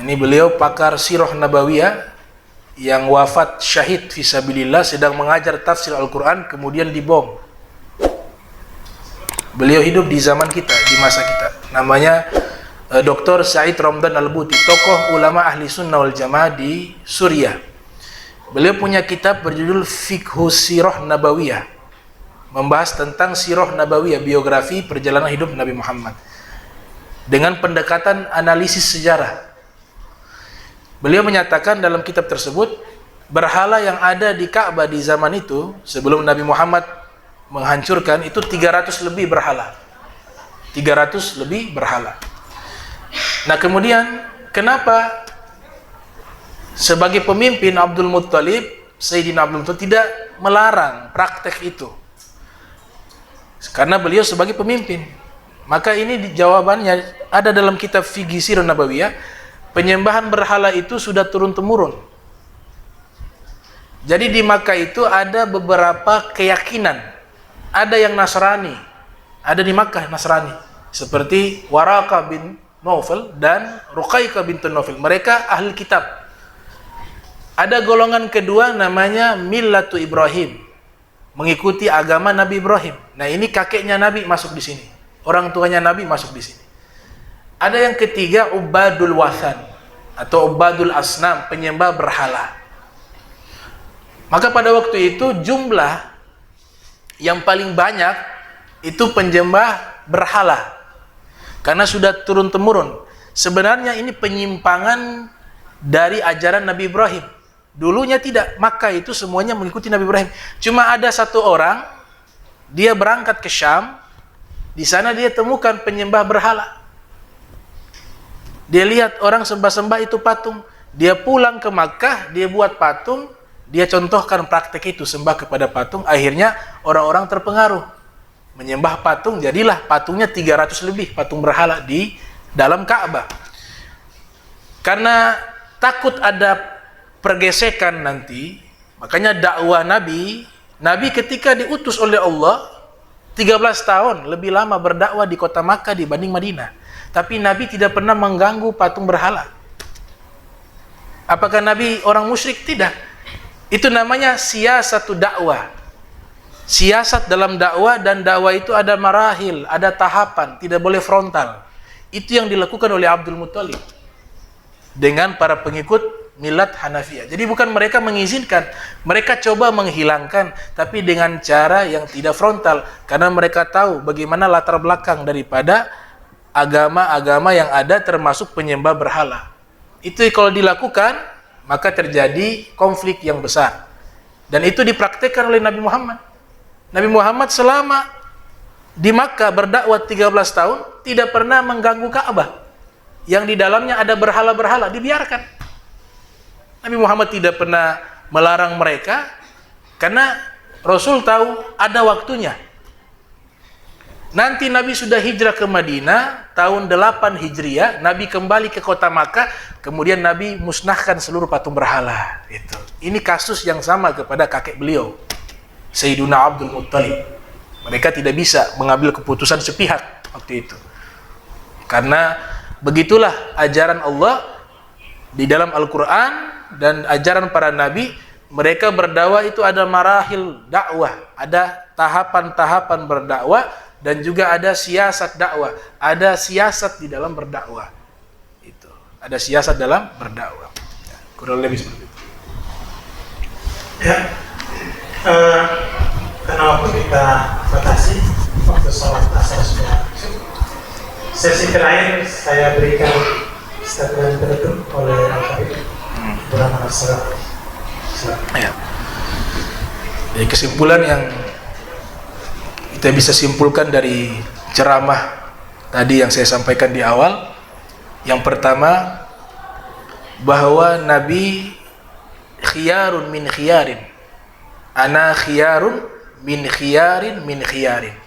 Ini beliau pakar sirah nabawiyah yang wafat syahid fisabilillah sedang mengajar tafsir Al-Quran, kemudian dibom. Beliau hidup di zaman kita, di masa kita. Namanya Dr. Said Ramdan Al-Buti, tokoh ulama ahli sunnah wal jamaah di Suriah. Beliau punya kitab berjudul Fiqhu Sirah Nabawiyah, membahas tentang sirah nabawiyah, biografi perjalanan hidup Nabi Muhammad dengan pendekatan analisis sejarah. Beliau menyatakan dalam kitab tersebut, berhala yang ada di Ka'bah di zaman itu sebelum Nabi Muhammad menghancurkan itu 300 lebih berhala. 300 lebih berhala. Nah, kemudian kenapa sebagai pemimpin Abdul Muthalib, Sayyidina Abdul Muthalib tidak melarang praktek itu? Karena beliau sebagai pemimpin. Maka ini jawabannya ada dalam kitab Fiqh Sirah Nabawiyah. Penyembahan berhala itu sudah turun-temurun. Jadi di Makkah itu ada beberapa keyakinan. Ada yang Nasrani, ada di Makkah Nasrani, seperti Waraqah bin Naufal dan Ruqayyah bint Naufal. Mereka ahli kitab. Ada golongan kedua namanya Millatu Ibrahim, mengikuti agama Nabi Ibrahim. Nah, ini kakeknya Nabi masuk di sini, orang tuanya Nabi masuk di sini. Ada yang ketiga Ubadul Wathan atau Ubadul Asnam, penyembah berhala. Maka pada waktu itu jumlah yang paling banyak itu penyembah berhala, karena sudah turun-temurun. Sebenarnya ini penyimpangan dari ajaran Nabi Ibrahim. Dulunya tidak, Makkah itu semuanya mengikuti Nabi Ibrahim. Cuma ada satu orang, dia berangkat ke Syam, di sana dia temukan penyembah berhala. Dia lihat orang sembah-sembah itu patung. Dia pulang ke Makkah, dia buat patung, dia contohkan praktek itu, sembah kepada patung. Akhirnya orang-orang terpengaruh, menyembah patung, jadilah patungnya 300 lebih patung berhala di dalam Ka'bah. Karena takut ada pergesekan nanti, makanya dakwah Nabi ketika diutus oleh Allah 13 tahun lebih lama berdakwah di kota Makkah dibanding Madinah. Tapi Nabi tidak pernah mengganggu patung berhala. Apakah Nabi orang musyrik? Tidak. Itu namanya siasatu dakwah. Siasat dalam dakwah, dan dakwah itu ada marahil, ada tahapan, tidak boleh frontal. Itu yang dilakukan oleh Abdul Muthalib dengan para pengikut milat Hanafiyah. Jadi bukan mereka mengizinkan, mereka coba menghilangkan, tapi dengan cara yang tidak frontal, karena mereka tahu bagaimana latar belakang daripada agama-agama yang ada, termasuk penyembah berhala. Itu kalau dilakukan, maka terjadi konflik yang besar. Dan itu dipraktikkan oleh Nabi Muhammad. Nabi Muhammad selama di Makkah berdakwah 13 tahun tidak pernah mengganggu Ka'bah yang di dalamnya ada berhala-berhala, dibiarkan. Nabi Muhammad tidak pernah melarang mereka karena Rasul tahu ada waktunya. Nanti Nabi sudah hijrah ke Madinah tahun 8 Hijriah, Nabi kembali ke kota Makkah, kemudian Nabi musnahkan seluruh patung berhala. Ini kasus yang sama kepada kakek beliau, Sayyiduna Abdul Muttalib. Mereka tidak bisa mengambil keputusan sepihak waktu itu. Karena begitulah ajaran Allah di dalam Al-Quran dan ajaran para nabi. Mereka berdakwah itu ada marahil dakwah, ada tahapan-tahapan berdakwah, dan juga ada siasat dakwah, ada siasat di dalam berdakwah. Itu ada siasat dalam berdakwah. Kurang lebih seperti itu. Ya, karena waktu kita batasi, waktu sholat asar sudah cukup. Sesi terakhir saya berikan statement penutup oleh Al-Habib Abdurrahman As-Sagaf. Ya. Jadi kesimpulan yang kita bisa simpulkan dari ceramah tadi yang saya sampaikan di awal, yang pertama, bahwa Nabi khiyarun min khiyarin, ana khiyarun min khiyarin min khiyarin.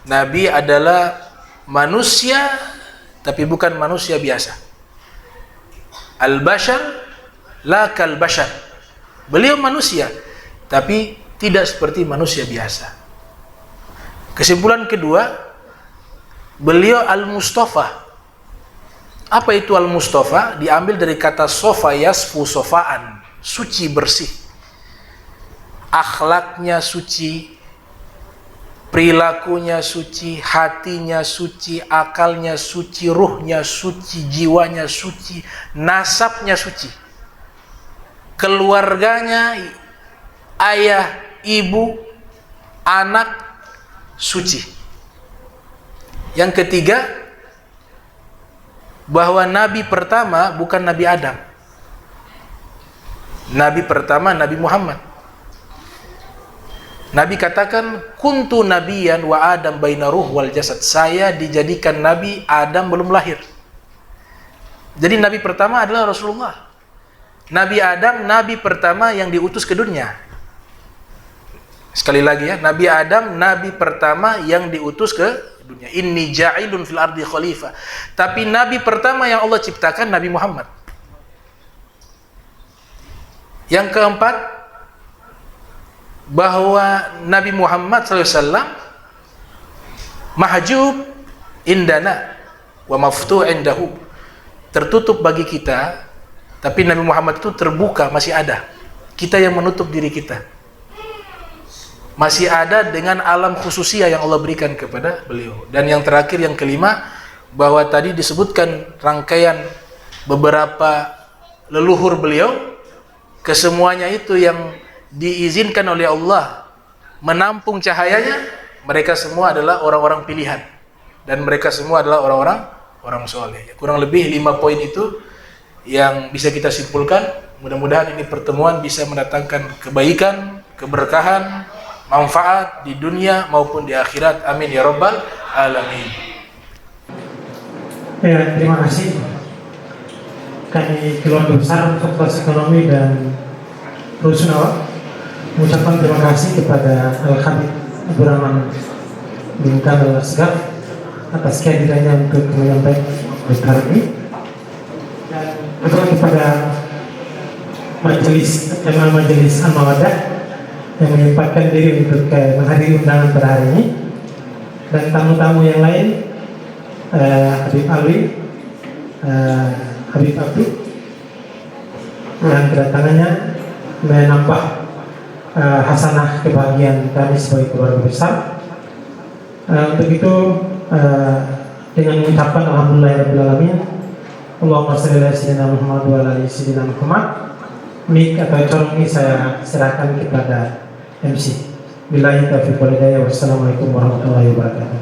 Nabi adalah manusia, tapi bukan manusia biasa. Al-bashar la kal bashar. Beliau manusia, tapi tidak seperti manusia biasa. Kesimpulan kedua, beliau Al-Mustafa. Apa itu Al-Mustafa? Diambil dari kata sofa yasfu sofaan, suci bersih. Akhlaknya suci, perilakunya suci, hatinya suci, akalnya suci, ruhnya suci, jiwanya suci, nasabnya suci. Keluarganya, ayah, ibu, anak suci. Yang ketiga, bahwa nabi pertama bukan Nabi Adam. Nabi pertama Nabi Muhammad. Nabi katakan, kuntu nabiyan wa Adam baina ruh wal jasad. Saya dijadikan nabi, Adam belum lahir. Jadi nabi pertama adalah Rasulullah. Nabi Adam nabi pertama yang diutus ke dunia. Sekali lagi ya, Nabi Adam nabi pertama yang diutus ke dunia. Inni ja'ilun fil ardi khalifah. Tapi nabi pertama yang Allah ciptakan Nabi Muhammad. Yang keempat, bahwa Nabi Muhammad SAW mahjub indana wa maftuh indahu, tertutup bagi kita, tapi Nabi Muhammad itu terbuka, masih ada. Kita yang menutup diri kita. Masih ada dengan alam khususiyah yang Allah berikan kepada beliau. Dan yang terakhir, yang kelima, bahwa tadi disebutkan rangkaian beberapa leluhur beliau, kesemuanya itu yang diizinkan oleh Allah menampung cahayanya, mereka semua adalah orang-orang pilihan, dan mereka semua adalah orang soleh. Kurang lebih 5 poin itu yang bisa kita simpulkan. Mudah-mudahan ini pertemuan bisa mendatangkan kebaikan, keberkahan, manfaat di dunia maupun di akhirat. Amin ya rabbal alamin. Ya, terima kasih. Kami keluarga besar Fakultas Ekonomi dan Rusunawa mengucapkan terima kasih kepada Al-Habib Abdurrahman bin Kamil As-Sagaf atas kehadirannya untuk menyampaikan berita ini. Dan atau kepada majelis Al-Mawaddah yang menyempatkan diri untuk menghadiri undangan pada hari ini, dan tamu-tamu yang lain, Habib Alwi, Habib Abdul, yang kedatangannya menambah hasanah kebahagiaan kami sebagai keluarga besar. Untuk itu dengan mengucapkan alhamdulillahirobbilalamin, Allahumma shalli ala sayyidina Muhammad wa ala ali sayyidina Muhammad. Mik atau corong ini saya serahkan kepada MC. Billahi taufiq wal hidayah. Wassalamualaikum warahmatullahi wabarakatuh.